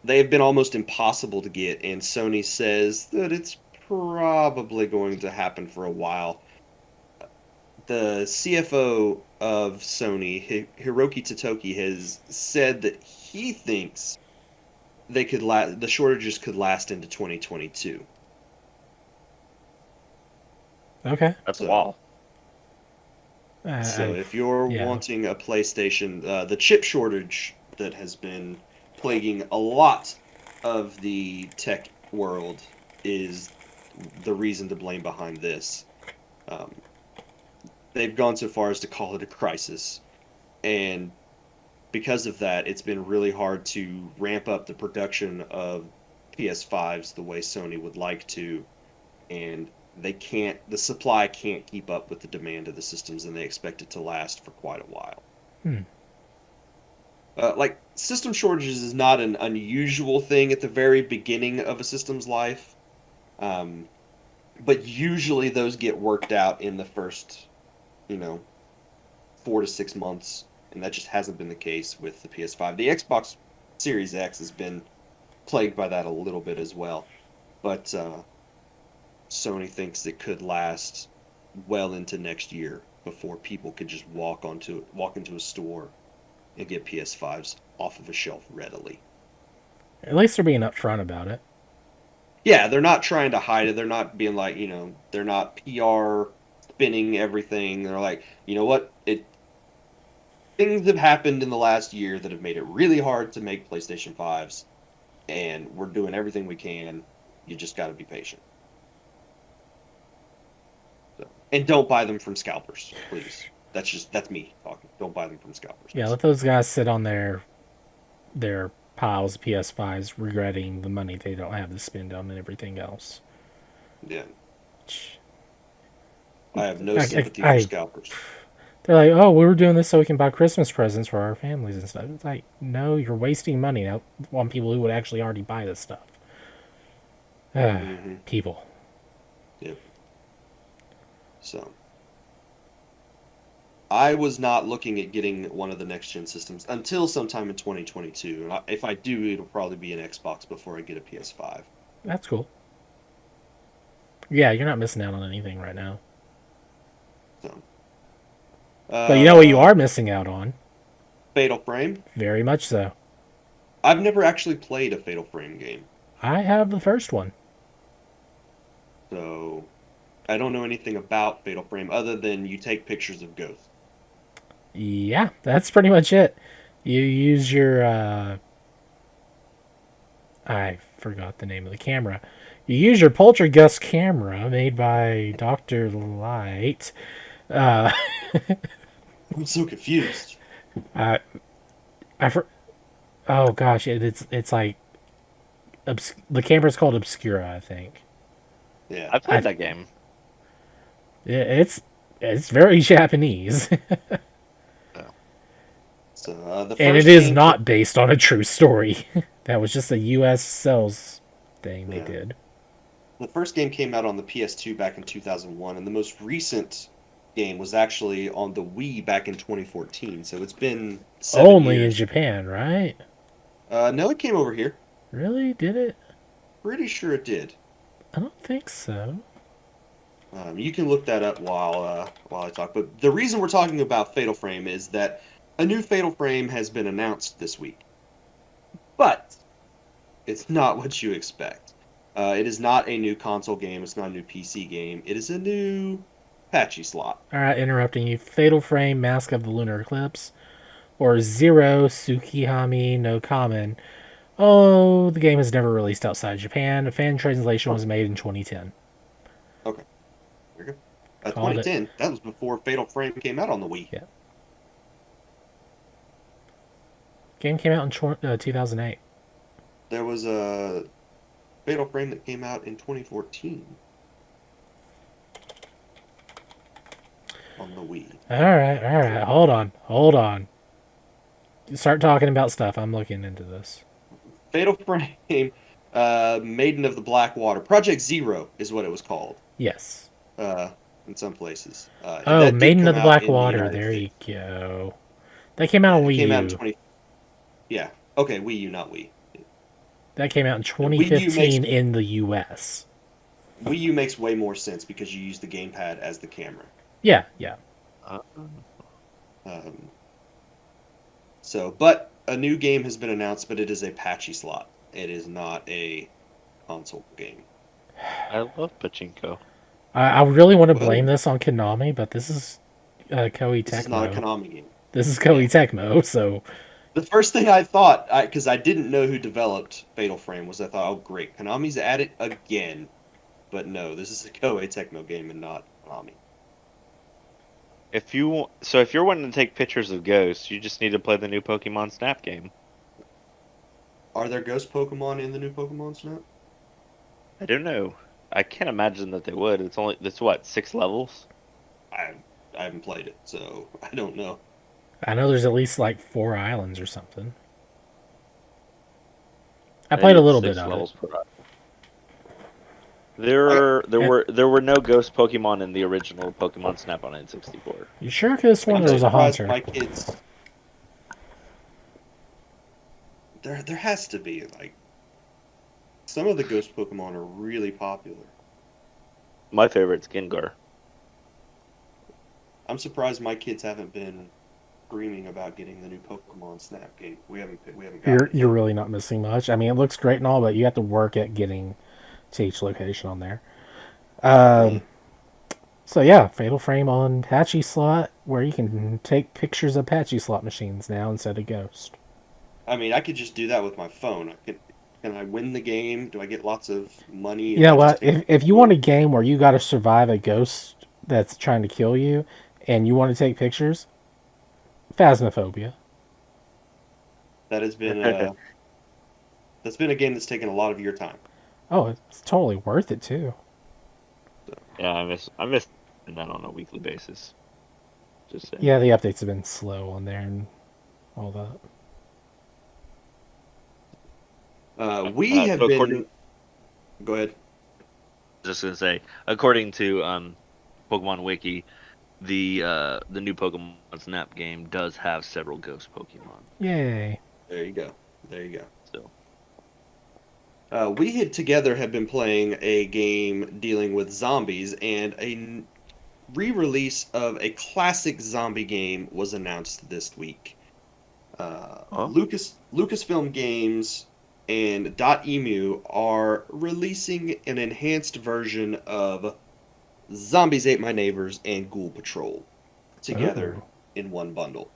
A: They have been almost impossible to get, and Sony says that it's probably going to happen for a while. The CFO of Sony, Hiroki Totoki, has said that he thinks the shortages could last into 2022.
B: Okay.
C: That's a
A: So,
C: wall.
A: so if you're
B: yeah.
A: wanting a PlayStation, the chip shortage that has been plaguing a lot of the tech world is the reason to blame behind this. Um, they've gone so far as to call it a crisis, and because of that, it's been really hard to ramp up the production of PS5s the way Sony would like to, and they can't. The supply can't keep up with the demand of the systems, and they expect it to last for quite a while. Like system shortages is not an unusual thing at the very beginning of a system's life, um, but usually those get worked out in the first, you know, 4 to 6 months, and that just hasn't been the case with the PS5. The Xbox Series X has been plagued by that a little bit as well, but Sony thinks it could last well into next year before people could just walk into a store and get PS5s off of a shelf readily.
B: At least they're being upfront about it.
A: Yeah, they're not trying to hide it. They're not being like, they're not PR spinning everything. They're like, you know what? Things have happened in the last year that have made it really hard to make PlayStation 5s, and we're doing everything we can. You just got to be patient. So, and don't buy them from scalpers, please. That's me talking. Don't buy them from scalpers.
B: Yeah, let those guys sit on their piles of PS5s regretting the money they don't have to spend on everything else.
A: Yeah. I have no
B: I-
A: sympathy
B: I-
A: for scalpers.
B: They're like, oh, we were doing this so we can buy Christmas presents for our families and stuff. It's like, no, you're wasting money now on people who would actually already buy this stuff. People.
A: Yep. So, I was not looking at getting one of the next gen systems until sometime in 2022. If I do, it'll probably be an Xbox before I get a PS5.
B: That's cool. Yeah, you're not missing out on anything right now.
A: So,
B: But you know what you are missing out on?
A: Fatal Frame.
B: Very much so.
A: I've never actually played a Fatal Frame game,
B: I have the first one.
A: so I don't know anything about Fatal Frame other than you take pictures of ghosts.
B: Yeah, that's pretty much it. You use your I forgot the name of the camera. You use your poltergeist camera made by Dr. Light.
A: I'm so confused.
B: I oh gosh, it's like the camera's called Obscura, I think.
A: Yeah.
C: I've played that game.
B: It's very Japanese,
A: So the
B: and it
A: first
B: is
A: game
B: not based on a true story. That was just a U.S. sales thing they did.
A: The first game came out on the PS2 back in 2001, and the most recent game was actually on the Wii back in 2014. So it's been 7
B: Only in
A: years.
B: Japan, right?
A: No, it came over here.
B: Really? Did it?
A: Pretty sure it did.
B: I don't think so.
A: You can look that up while I talk. But the reason we're talking about Fatal Frame is that a new Fatal Frame has been announced this week. But it's not what you expect. It is not a new console game. It's not a new PC game. It is a new patchy slot.
B: Alright, interrupting you. Fatal Frame, Mask of the Lunar Eclipse, or Zero Tsukihami no Kamen, Oh, the game is never released outside Japan. A fan translation
A: Oh,
B: was made in 2010.
A: okay. There you go.
B: Called it.
A: 2010. That was before Fatal Frame came out on the Wii.
B: Yeah. Game came out in 2008.
A: There was a Fatal Frame that came out in 2014 on the Wii.
B: All right, all right. Hold on. Start talking about stuff. I'm looking into this.
A: Fatal Frame, Maiden of the Black Water. Project Zero is what it was called.
B: Yes.
A: Uh, in some places.
B: Oh,
A: That did
B: Maiden of
A: come
B: the
A: out
B: Black
A: in the
B: Water.
A: United
B: There you
A: States.
B: go. That came out
A: Yeah,
B: on
A: it
B: Wii
A: came out in
B: U.
A: 20. Yeah. Okay, Wii U, not Wii.
B: That came out in
A: Wii U makes
B: 2015 in the US.
A: Wii U makes way more sense because you use the gamepad as the camera.
B: Yeah, yeah.
C: Uh,
A: Um, but a new game has been announced, but it is a patchy slot. It is not a console game.
C: I love pachinko.
B: I really want to blame
A: Well,
B: this on Konami, but this is Koei
A: this is not a
B: Tecmo.
A: Konami game.
B: This is
A: Yeah.
B: Koei Tecmo, so
A: The first thing I thought, because I didn't know who developed Fatal Frame, was I thought, oh great, Konami's at it again. But no, this is a Koei Tecmo game and not Konami.
C: If you're wanting to take pictures of ghosts, you just need to play the new Pokemon Snap game.
A: Are there ghost Pokemon in the new Pokemon Snap?
C: I don't know. I can't imagine that they would. It's what, 6 levels?
A: I I haven't played it, so I don't know.
B: I know there's at least like 4 islands or something. I
C: Maybe
B: played a
C: it's
B: little bit
C: six
B: of it.
C: levels per.
A: I
C: There were no ghost Pokemon in the original Pokemon Snap on N64.
B: You sure could have sworn
A: I'm
B: there was a
A: surprised
B: haunter.
A: my kids. There has to be like some of the ghost Pokemon are really popular.
C: My favorite's Gengar.
A: I'm surprised my kids haven't been screaming about getting the new Pokemon Snap game. We haven't gotten it
B: You're
A: yet.
B: really not missing much. I mean, it looks great and all, but you have to work at getting to each location on there.
A: Really?
B: So yeah, Fatal Frame on Patchy slot, where you can take pictures of Patchy slot machines now instead of Ghost.
A: I mean, I could just do that with my phone. Can I win the game? Do I get lots of money
B: You
A: if
B: know
A: I just
B: what?
A: take a
B: If you want
A: photo?
B: a game where you got to survive a ghost that's trying to kill you, and you want to take pictures, Phasmophobia.
A: That has been that's been a game that's taken a lot of your time.
B: Oh, it's totally worth it too.
A: So,
C: Yeah, I miss that on a weekly basis. Just saying.
B: Yeah, the updates have been slow on there and all that.
A: we have
C: So
A: been. Go ahead.
C: just gonna say, according to Pokemon Wiki, the new Pokemon Snap game does have several ghost Pokemon.
B: Yay.
A: There you go. There you go.
C: So
A: We had together have been playing a game dealing with zombies, and a re-release of a classic zombie game was announced this week.
C: Huh?
A: Lucasfilm Games and Emu are releasing an enhanced version of Zombies Ate My Neighbors and Ghoul Patrol together
B: Ooh.
A: in one bundle.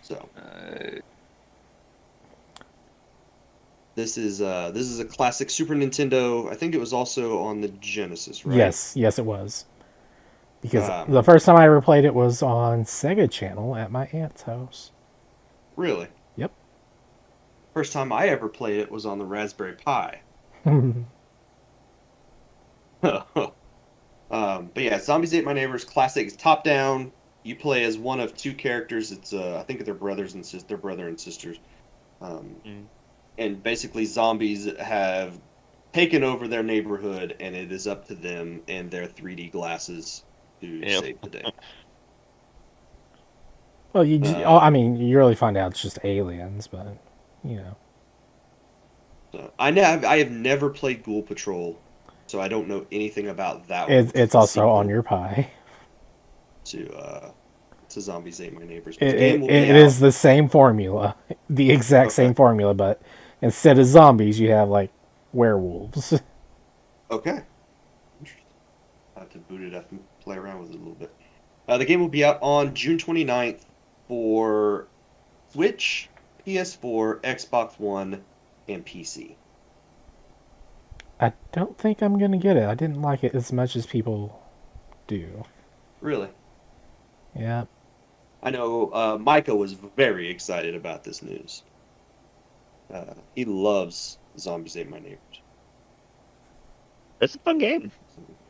A: So this is a classic Super Nintendo. I think it was also on the Genesis, right?
B: Yes, it was. Because
A: Um,
B: the first time I ever played it was on Sega Channel at my aunt's house.
A: really.
B: Yep.
A: First time I ever played it was on the Raspberry Pi. But yeah, Zombies Ate My Neighbors classic. It's top down. You play as one of two characters. It's I think they're they're brother and sisters. Um,
C: mm.
A: and basically zombies have taken over their neighborhood, and it is up to them and their 3D glasses to
C: Yep.
A: save the day.
B: Well, I
A: Um,
B: mean, you really find out it's just aliens, but you know,
A: I have never played Ghoul Patrol, so I don't know anything about that one, which is
B: it's
A: the
B: also on
A: sequel
B: your pie.
A: to uh, to Zombies Ate My Neighbors. But
B: It,
A: the game
B: it,
A: will be
B: it
A: out.
B: is the same formula, the exact
A: Okay.
B: same formula, but instead of zombies, you have like werewolves.
A: Okay. Interesting. I have to boot it up and play around with it a little bit. The game will be out on June 29th for Switch, PS4, Xbox One, and PC.
B: I don't think I'm gonna get it. I didn't like it as much as people do.
A: Really?
B: Yeah.
A: I know Micah was very excited about this news. He loves Zombies Ate My Neighbors.
C: It's a fun game.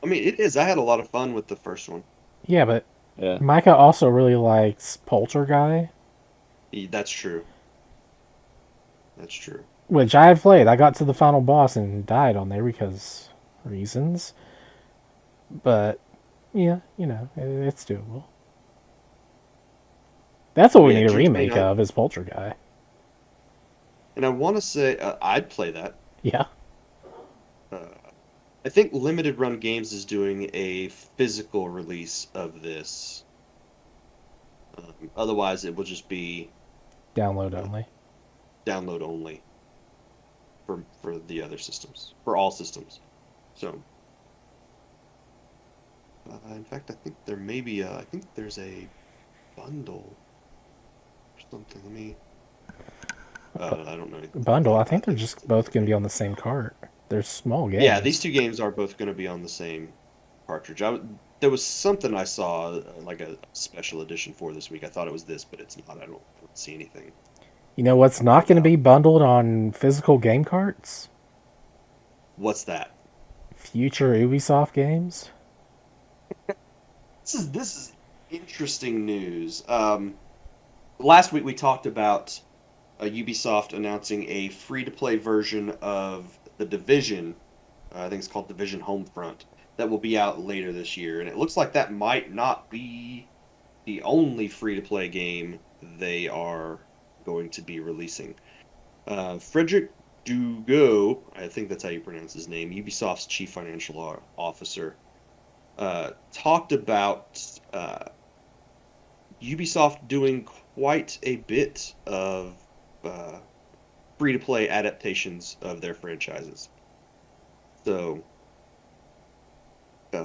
A: I mean, it is. I had a lot of fun with the first one.
B: Yeah, but
C: Yeah.
B: Micah also really likes Poltergeist,
A: That's true. That's true.
B: which I've played. I got to the final boss and died on there because reasons. But yeah, it's doable. That's what we
A: Yeah,
B: need a
A: June
B: remake
A: 29th.
B: of is Poltergeist.
A: And I want to say I'd play that.
B: Yeah.
A: Uh, I think Limited Run Games is doing a physical release of this. Otherwise, it will just be
B: Download
A: uh,
B: only.
A: download only for the other systems, for all systems. So, in fact, I think there may be I think there's a bundle or something. Let me. I don't know anything
B: Bundle. I
A: about
B: think they're
A: the
B: just both going to be on the same cart. They're small
A: Yeah, these
B: games.
A: two games are both going to be on the same cartridge. There was something I saw, like a special edition for this week. I thought it was this, but it's not. I don't see anything
B: You know what's not going to
A: about.
B: be bundled on physical game carts?
A: What's that?
B: Future Ubisoft games.
A: This is interesting news. Last week we talked about Ubisoft announcing a free-to-play version of The Division. I think it's called Division Homefront, that will be out later this year, and it looks like that might not be the only free-to-play game they are going to be releasing. Frederick Dugo, I think that's how you pronounce his name, Ubisoft's chief financial officer, talked about Ubisoft doing quite a bit of free-to-play adaptations of their franchises. So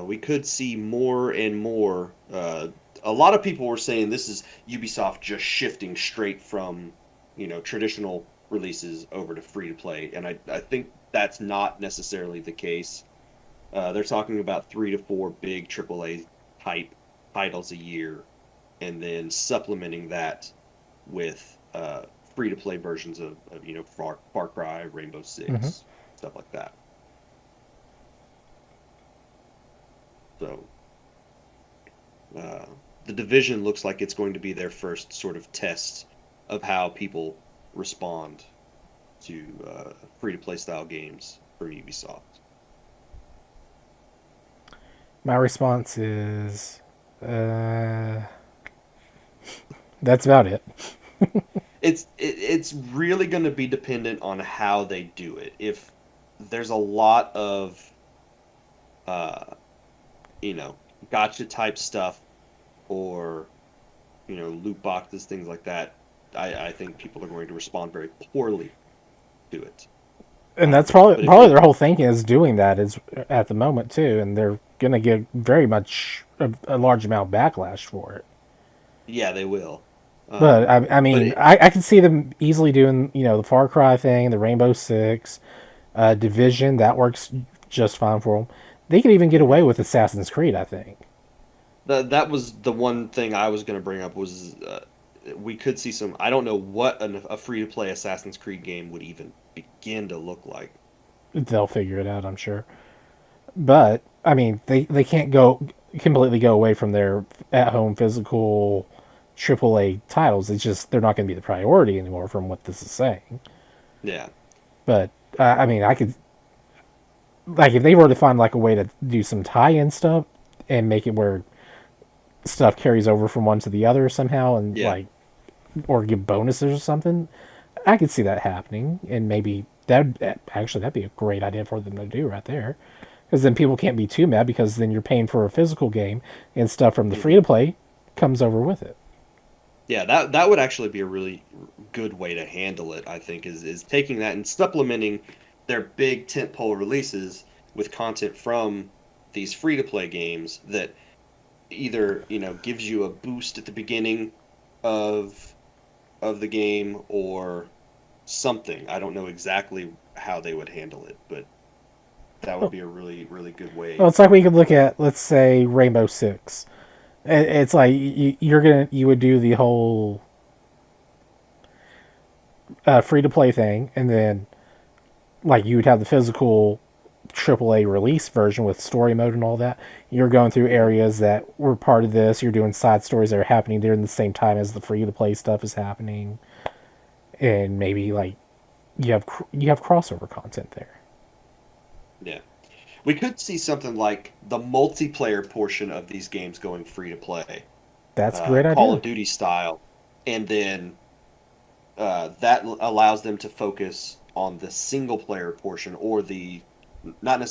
A: we could see more and more. A lot of people were saying this is Ubisoft just shifting straight from, traditional releases over to free to play, and I think that's not necessarily the case. They're talking about 3 to 4 big AAA type titles a year, and then supplementing that with free to play versions of Far Cry, Rainbow
B: Mm-hmm.
A: Six, stuff like that. So uh, the Division looks like it's going to be their first sort of test of how people respond to free to play style games from Ubisoft.
B: My response is, that's about it.
A: It's really going to be dependent on how they do it. If there's a lot of uh, you know gotcha type stuff, or loot boxes, things like that, I think people are going to respond very poorly to it.
B: And that's
A: But if
B: probably
A: it
B: their whole thinking is doing that is at the moment too, and they're gonna get very much a large amount of backlash for it.
A: Yeah, they will.
B: But I
A: But
B: mean, I can see them easily doing the Far Cry thing, the Rainbow Six, Division. That works just fine for them. They could even get away
A: mhm.
B: with Assassin's Creed, I think.
A: That was the one thing I was going to bring up was we could see some. I don't know what a free to play Assassin's Creed game would even begin to look like.
B: They'll figure it out, I'm sure. But I mean, they can't go completely go away from their at home physical AAA titles. It's just they're not going to be the priority anymore, from what this is saying.
A: Yeah,
B: But I mean, I could like if they were to find like a way to do some tie-in stuff and make it where stuff carries over from one to the other somehow, and
A: yeah,
B: like or give bonuses or something. I could see that happening, and maybe that'd be a great idea for them to do right there. Because then people can't be too mad because then you're paying for a physical game and stuff from the free
A: hmm
B: to play comes over with it.
A: yeah. That would actually be a really good way to handle it. I think is taking that and supplementing their big tentpole releases with content from these free to play games that either gives you a boost at the beginning of of the game or something. I don't know exactly how they would handle it, but that would
B: Well,
A: be a really, really good
B: well,
A: way.
B: it's like we could look at, let's say, Rainbow Six. It's like you would do the whole free to play thing, and then like you would have the physical AAA release version with story mode and all that. You're going through
A: Mhm.
B: areas that were part of this. You're doing side stories that are happening during the same time as the free to play stuff is happening, and maybe like you have crossover content there.
A: Yeah. We could see something like the multiplayer portion of these games going free to play,
B: That's a great
A: Call
B: idea.
A: of Duty style, and then that allows them to focus on the single player portion or the not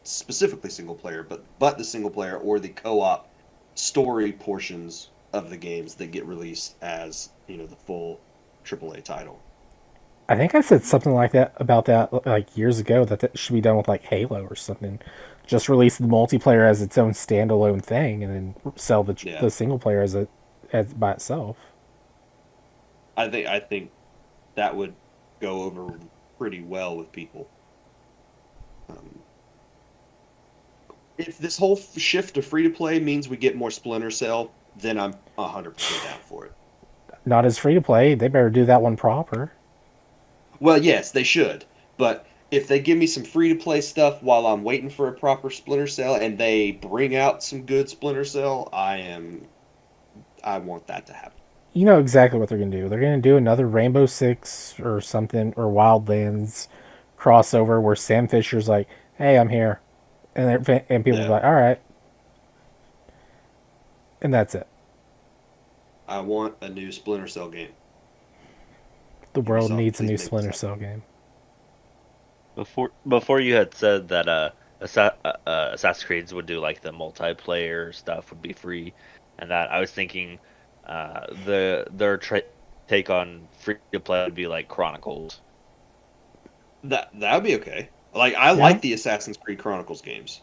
A: specifically single player, but the single player or the co-op story portions of the games that get released as the full AAA title.
B: I think I said something like that about that like years ago that should be done with like Halo or something. Just release the multiplayer as its own standalone thing, and then sell
A: Yeah,
B: the single player as by itself.
A: I think that would go over pretty well with people. Um, if this whole shift to free to play means we get more Splinter Cell, then I'm 100% down for it.
B: Not as free to play. They better do that one proper.
A: Well, yes, they should. But if they give me some free to play stuff while I'm waiting for a proper Splinter Cell and they bring out some good Splinter Cell, I want that to happen.
B: You know exactly what they're gonna do. They're gonna do another Rainbow Six or something or Wildlands crossover where Sam Fisher's like, "Hey, I'm here," and people are
A: Yeah.
B: like, "All right," and that's it.
A: I want a new Splinter Cell game.
B: The world
A: Ubisoft,
B: needs a
A: please
B: new
A: make this
B: Splinter
A: happen.
B: Cell game.
C: Before you had said that Assassin's Creed would do like the multiplayer stuff would be free, and that I was thinking their take on free to play would be like Chronicles,
A: That would be okay. Like I
B: Yeah,
A: like the Assassin's Creed Chronicles games.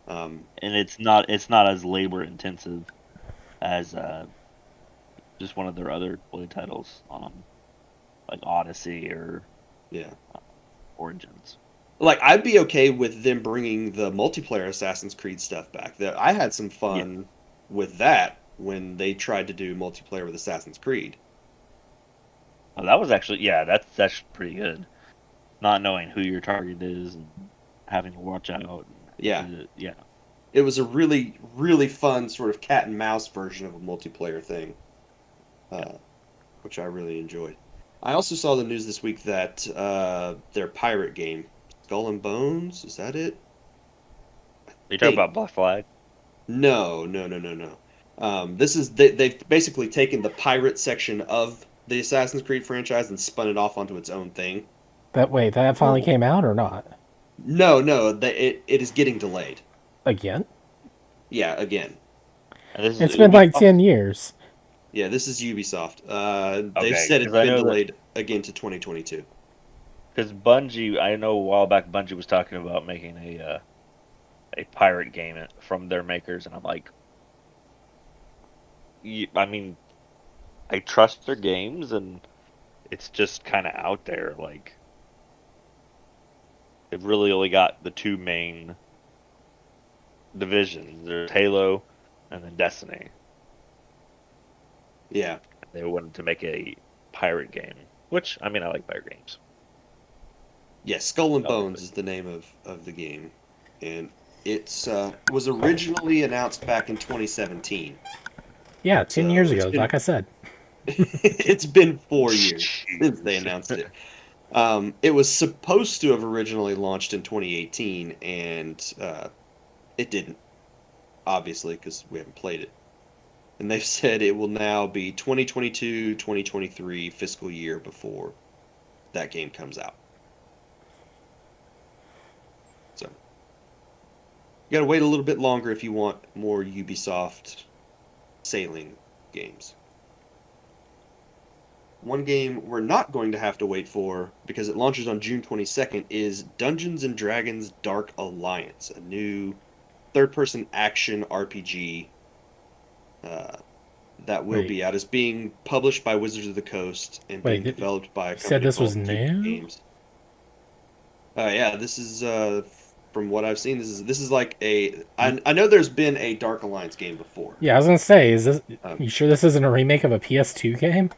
A: Um,
C: and it's not as labor intensive as just one of their other play titles like Odyssey or
A: yeah.
C: Origins.
A: Like I'd be okay with them bringing the multiplayer Assassin's Creed stuff back. That I had some
C: Yeah,
A: fun with that when they tried to do multiplayer with Assassin's Creed.
C: oh, that was actually that's pretty good. Not knowing who your target is and having to watch out.
A: Yeah,
C: Yeah,
A: it was a really, really fun sort of cat and mouse version of a multiplayer thing,
C: yeah.
A: uh, which I really enjoyed. I also saw the news this week that their pirate game, Skull and Bones, is that it? I
C: You talk
A: think.
C: about Black Flag.
A: No, no, no, no, no. This is they've basically taken the pirate section of the Assassin's Creed franchise and spun it off onto its own thing.
B: that finally
C: Oh,
B: came out or not?
A: No, no, it is getting delayed.
B: Again?
A: Yeah, again.
C: and this is
B: It's been like
C: Ubisoft.
B: 10 years.
A: Yeah, this is Ubisoft. They've
C: Okay,
A: said
C: because
A: it's
C: I
A: been
C: know that
A: delayed again to 2022.
C: because Bungie, I know a while back Bungie was talking about making a pirate game from their makers, and I'm like, I mean, I trust their games, and it's just kind of out there. Like they've really only got the two main divisions. There's Halo, and then Destiny.
A: Yeah.
C: They wanted to make a pirate game, which I mean, I like pirate games.
A: Yeah, Skull and
C: Nothing
A: Bones
C: but
A: is the name of the game. And it's was originally announced back in 2017.
B: Yeah, 10 years
A: So it's
B: ago,
A: been
B: like I said.
A: it's been 4 years since they
C: jeez.
A: announced it. It was supposed to have originally launched in 2018, and it didn't, obviously, because we haven't played it. And they've said it will now be 2022, 2023 fiscal year before that game comes out. So you got to wait a little bit longer if you want more Ubisoft sailing games. One game we're not going to have to wait for because it launches on June 22nd is Dungeons and Dragons Dark Alliance, a new third person action RPG uh, that will
B: Wait,
A: be out. It's being published by Wizards of the Coast and being
B: you
A: developed by a
B: said
A: company
B: this was
A: called D&D
B: new?
A: Games. Yeah, this is from what I've seen. This is like a. I know there's been a Dark Alliance game before.
B: Yeah, I was gonna say, is this?
A: Um,
B: You sure this isn't a remake of a PS2 game?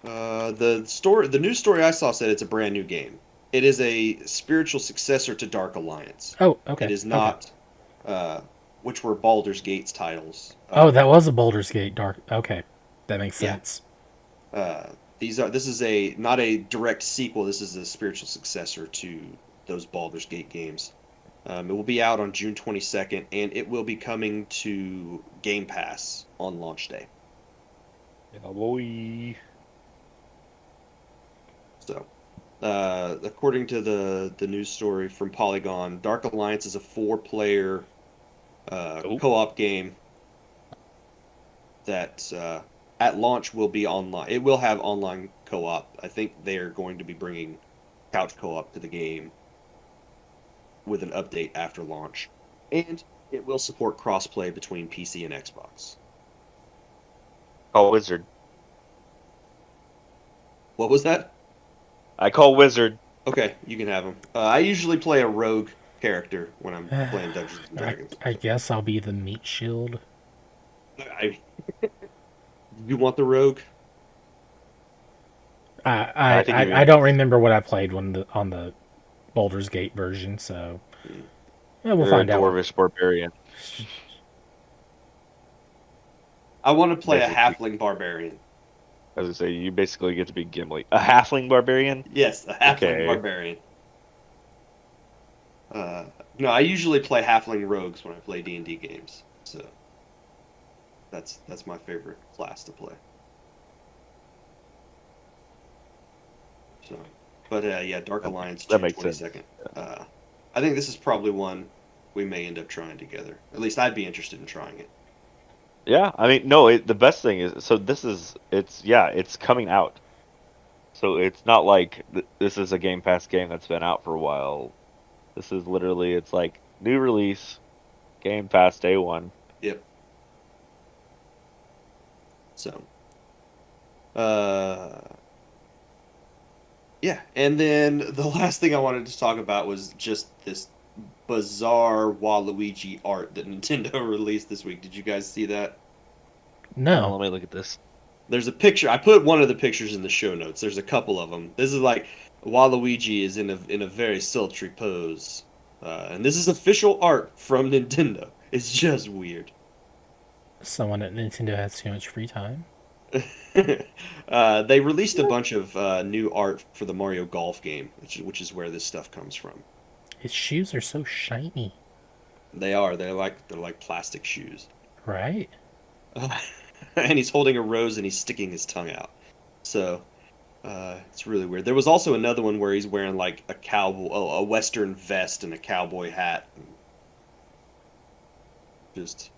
A: the news story I saw said it's a brand new game. It is a spiritual successor to Dark Alliance.
B: Oh,
A: It
B: okay,
A: is
B: okay.
A: not, which were Baldur's Gate's titles.
B: Oh, that was a Baldur's Gate Dark. Okay, that makes
A: Yeah.
B: sense.
A: Uh, this is a not a direct sequel. This is a spiritual successor to those Baldur's Gate games. It will be out on June 22nd, and it will be coming to Game Pass on launch day.
C: Yeah, boy.
A: So, according to the news story from Polygon, Dark Alliance is a 4-player co-op game that at launch will be online. It will have online co-op. I think they are going to be bringing couch co-op to the game with an update after launch, and it will support crossplay between PC and Xbox.
C: Call Wizard.
A: What was that?
C: I call Wizard.
A: Okay, you can have them. I usually play a rogue character when I'm playing Dungeons and Dragons.
B: I guess I'll be the meat shield.
A: You want the rogue?
C: I think
B: I don't remember what I played on the Baldur's Gate version, so yeah, we'll
C: You're
B: find
C: a
B: out.
C: dwarvish barbarian.
A: I want to play
C: Basically.
A: a halfling barbarian.
C: As I say, you basically get to be Gimli. A halfling barbarian?
A: Yes, a halfling
C: Okay.
A: barbarian. No, I usually play halfling rogues when I play D&D games, so that's my favorite class to play. So, but yeah, Dark Alliance
C: That
A: June
C: makes sense.
A: 22nd. I think this is probably one we may end up trying together. At least I'd be interested in trying it.
C: Yeah, I mean, no, the best thing is, so it's coming out. So it's not like this is a Game Pass game that's been out for a while. This is literally, it's like new release, Game Pass day one.
A: Yep. So, yeah, and then the last thing I wanted to talk about was just this bizarre Waluigi art that Nintendo released this week. Did you guys see that?
B: No.
C: Let me look at this.
A: There's a picture. I put one of the pictures in the show notes. There's a couple of them. This is like Waluigi is in a very sultry pose, and this is official art from Nintendo. It's just weird.
B: Someone at Nintendo has too much free time.
A: They released a bunch of new art for the Mario Golf game, which is where this stuff comes from.
B: His shoes are so shiny.
A: They are. They're like plastic shoes.
B: Right?
A: And he's holding a rose and he's sticking his tongue out. So it's really weird. There was also another one where he's wearing like a western vest and a cowboy hat. Just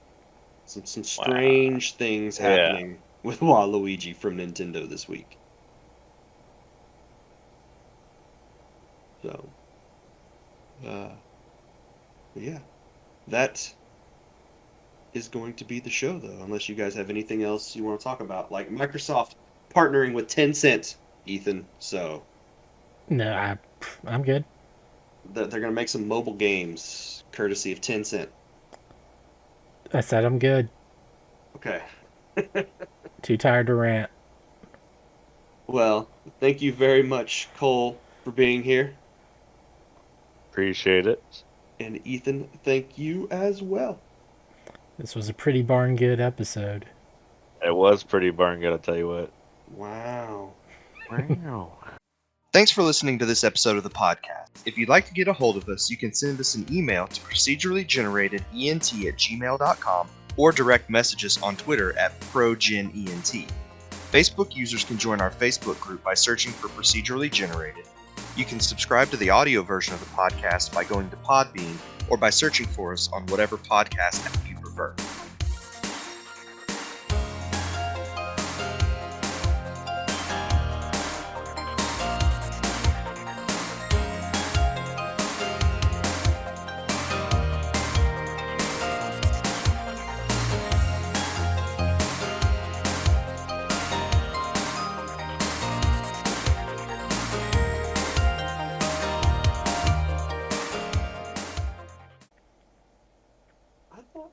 A: some strange things happening with Waluigi from Nintendo this week. So, yeah, that is going to be the show, though, unless you guys have anything else you want to talk about, like Microsoft partnering with Tencent, Ethan. So,
B: No, I'm good.
A: they're going to make some mobile games courtesy of Tencent.
B: I said I'm good.
A: Okay.
B: Too tired to rant.
A: Well, thank you very much, Cole, for being here.
C: Appreciate it.
A: And Ethan, thank you as well.
B: This was a pretty darn good episode.
C: It was pretty darn good, I'll tell you what.
A: Wow.
C: Wow.
A: Thanks for listening to this episode of the podcast. If you'd like to get a hold of us, you can send us an email to procedurallygeneratedent@gmail.com or direct message us on Twitter at ProGenENT. Facebook users can join our Facebook group by searching for Procedurally Generated. You can subscribe to the audio version of the podcast by going to Podbean or by searching for us on whatever podcast app you prefer.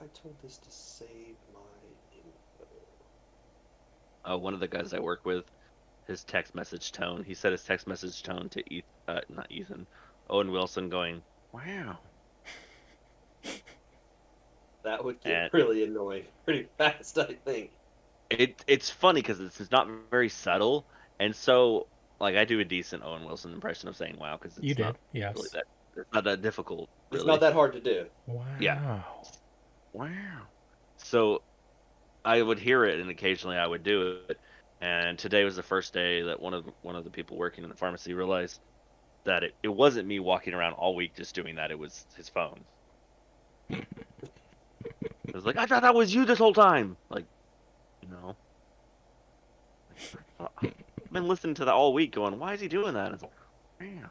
A: I told this to save my info.
C: One of the guys I work with, his text message tone. He set his text message tone to not Ethan, Owen Wilson, going, "Wow."
A: That would get
C: And
A: really annoying pretty fast, I think.
C: it's funny because it's not very subtle, and so like I do a decent Owen Wilson impression of saying "wow" because
B: You
C: it's not
B: did,
C: really
B: yes.
C: that it's not that difficult,
A: It's not
C: really.
A: that hard to do.
C: Yeah.
B: Wow.
C: Wow. So I would hear it, and occasionally I would do it. And today was the first day that one of the people working in the pharmacy realized that it wasn't me walking around all week just doing that. It was his phone. It was like, I thought that was you this whole time. Like, no. I've been listening to that all week, going, why is he doing that? It's like, man.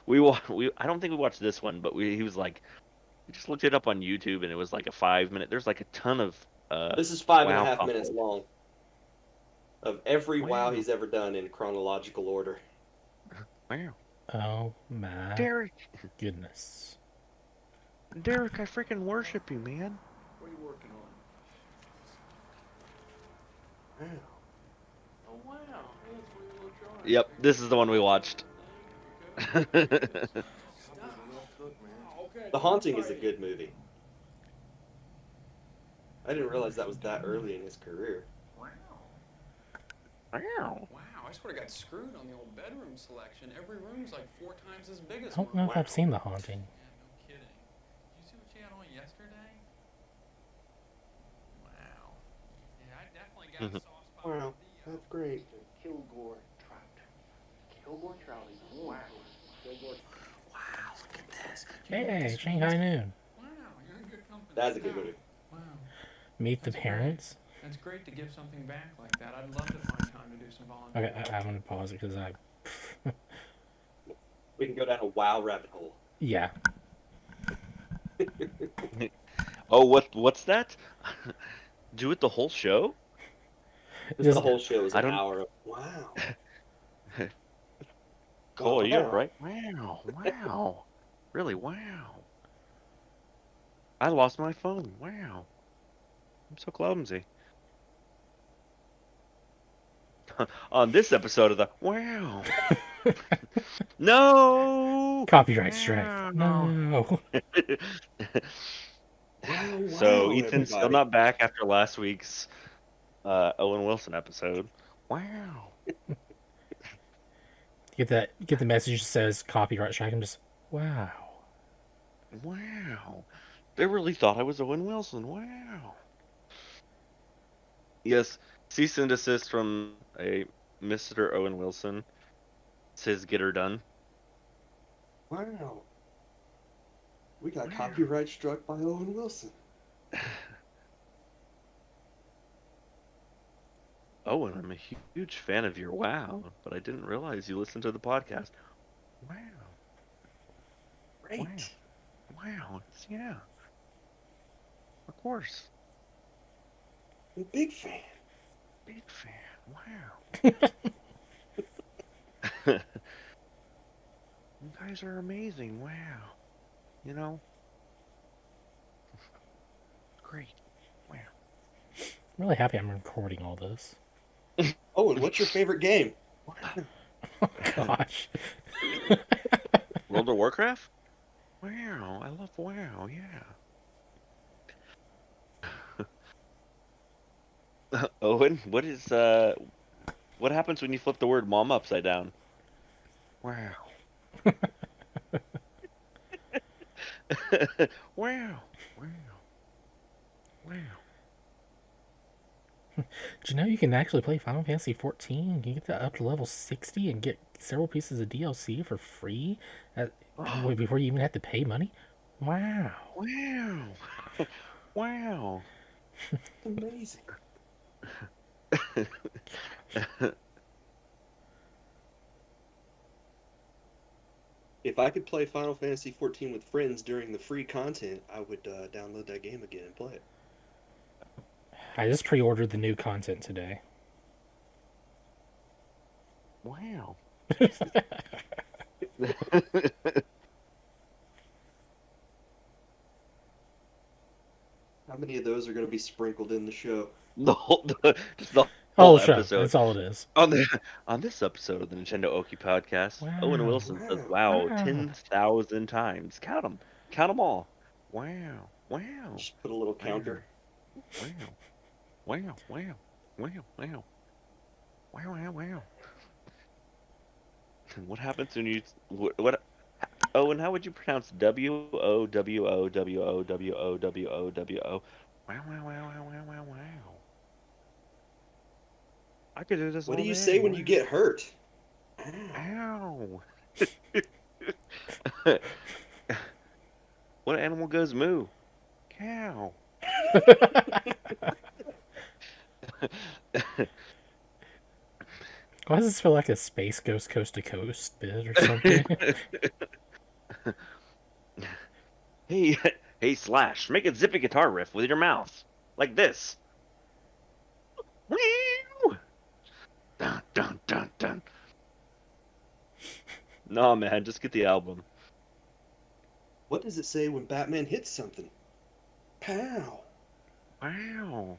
C: We I don't think we watched this one, but he was like, we just looked it up on YouTube, and it was like a 5 minute. There's like a ton of
A: This is five and a
C: wow
A: half minutes
C: couples.
A: long of every WoW
C: Wow,
A: he's ever done in chronological order.
C: wow,
B: Oh my
C: Derek,
B: goodness.
C: Derek, I freaking worship you, man.
D: What are you working on?
A: Wow.
D: Oh wow, that's what you look drawing.
C: Yep, this is the one we watched.
A: The Haunting is a good movie. I didn't realize that was that early in his career.
D: Wow.
C: Wow.
D: Wow, I sort of got screwed on the old bedroom selection. Every room's like 4 times as big
B: I
D: as
B: don't
D: mine.
B: know if I've seen The Haunting.
D: Yeah, no kidding. Did you see what she had on yesterday? Wow. Yeah, I definitely got a soft spot
A: Wow,
D: for
A: that's great.
E: Kilgore trout. Kilgore trout is wow. Kilgore.
D: Wow, look at this.
B: Hey, Shanghai Noon.
D: Wow, you're in good company.
A: That's a good movie.
D: Wow.
B: Meet the
D: That's
B: Parents.
D: That's great to give something back like that. I'd love to find time to do some volunteer.
B: Okay, I'm gonna pause it because I.
A: We can go down a WoW rabbit hole.
B: Yeah.
C: Oh, what's that? Do it the whole show?
A: The whole show is
C: I
A: an
C: don't-
A: hour of wow.
C: Cole, you're
A: Wow.
C: right. Wow, wow, really, wow. I lost my phone. Wow, I'm so clumsy. On this episode of the wow. No.
B: Copyright strike.
C: Wow.
B: No.
C: So
A: Wow,
C: Ethan's still
A: everybody.
C: not back after last week's Owen Wilson episode. Wow.
B: Get the message that says copyright strike and just wow.
C: Wow. They really thought I was Owen Wilson. Wow. Yes, cease and desist from a Mr. Owen Wilson. Says get her done.
A: Wow. We got
C: Wow.
A: copyright struck by Owen Wilson.
C: Owen, I'm a huge fan of your wow, but I didn't realize you listened to the podcast. Wow.
A: Great.
C: Wow. Wow. Yeah. Of course.
A: I'm a big fan.
C: Big fan. Wow. You guys are amazing. Wow. You know? Great. Wow.
B: I'm really happy I'm recording all this.
A: Owen, what's your favorite game?
B: Oh gosh.
C: World of Warcraft? Wow. I love WoW. Yeah. Owen, what happens when you flip the word mom upside down? Wow. Wow. Wow. Wow.
B: Do you know you can actually play Final Fantasy 14 and you get that up to level 60 and get several pieces of DLC for free before you even have to pay money? Wow.
C: Wow. Wow.
A: Amazing. If I could play Final Fantasy 14 with friends during the free content, I would download that game again and play it.
B: I just pre-ordered the new content today.
C: Wow.
A: How many of those are going to be sprinkled in the show?
C: Just the
B: Whole
C: whole
B: show.
C: episode.
B: That's all it is.
C: On this episode of the Nintendo Oki podcast,
B: Wow.
C: Owen Wilson says,
A: Wow.
C: "Wow, 10,000 times. Count them all. Wow, wow,
A: Just put a little counter.
C: wow, wow, wow, wow, wow, wow, wow, wow." What happens when you what? Owen, how would you pronounce WOWOWOWOWOWO? Wow, wow, wow, wow, wow, wow, wow. I could do this
A: What
C: all
A: do you
C: day.
A: say when
C: Wow.
A: you get hurt?
C: Ow. What animal goes moo? Cow.
B: Why does this feel like a Space Ghost Coast to Coast bit or something?
C: Hey, hey, Slash, make a zippy guitar riff with your mouth. Like this. Whew! Dun, dun, dun, dun. Nah, man, just get the album.
A: What does it say when Batman hits something? Pow!
C: Wow.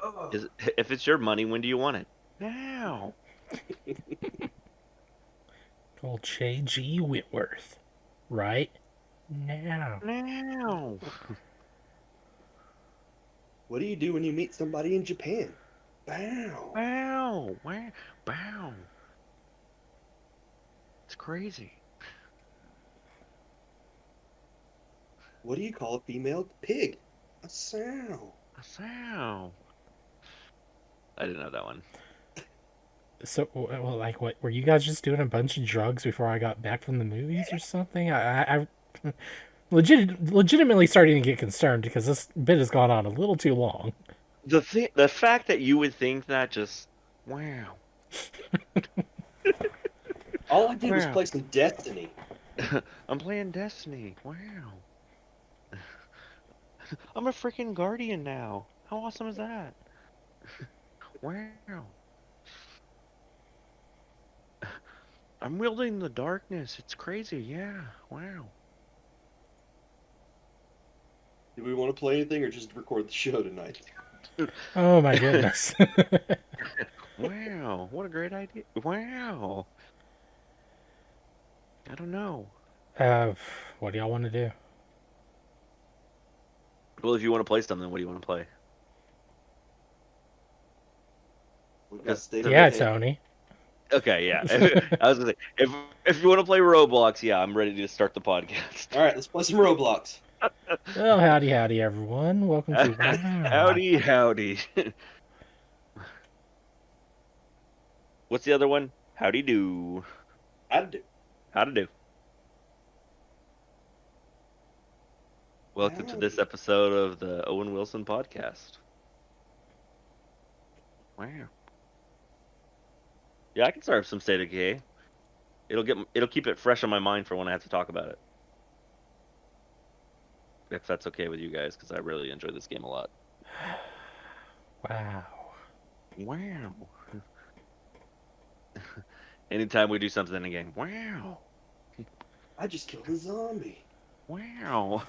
A: Oh.
C: If it's your money, when do you want it? Now.
B: Old Che G. Whitworth. Right now.
C: Now.
A: What do you do when you meet somebody in Japan? Bow!
C: Wow. Wow. Wow. It's crazy.
A: What do you call a female pig? A sow.
C: A sow. I didn't know that one.
B: So, well, like, what were you guys just doing a bunch of drugs before I got back from the movies or something? I legitimately starting to get concerned because this bit has gone on a little too long.
C: The fact that you would think that just wow.
A: All I did was
C: Wow.
A: play some Destiny.
C: I'm playing Destiny. Wow. I'm a freaking guardian now. How awesome is that? Wow. I'm wielding the darkness. It's crazy. Yeah. Wow.
A: Do we want to play anything or just record the show tonight?
B: Oh my goodness.
C: Wow. What a great idea. Wow. I don't know.
B: What do y'all want to do?
C: Well, if you want to play something, what do you want to play?
A: We've got State of
B: Yeah,
A: Decay.
B: Tony.
C: Okay, yeah. I was gonna say if you want to play Roblox, yeah, I'm ready to start the podcast.
A: All right, let's play some Roblox.
B: Well, howdy, everyone. Welcome to Wow.
C: Howdy, howdy. What's the other one? Howdy do.
A: I'd do.
C: How to do. Welcome to this
A: Howdy.
C: episode of the Owen Wilson podcast. Wow. Yeah, I can start some State of Decay. It'll keep it fresh on my mind for when I have to talk about it. If that's okay with you guys, because I really enjoy this game a lot.
B: Wow.
C: Wow. Anytime we do something again, wow.
A: I just killed a zombie.
C: Wow.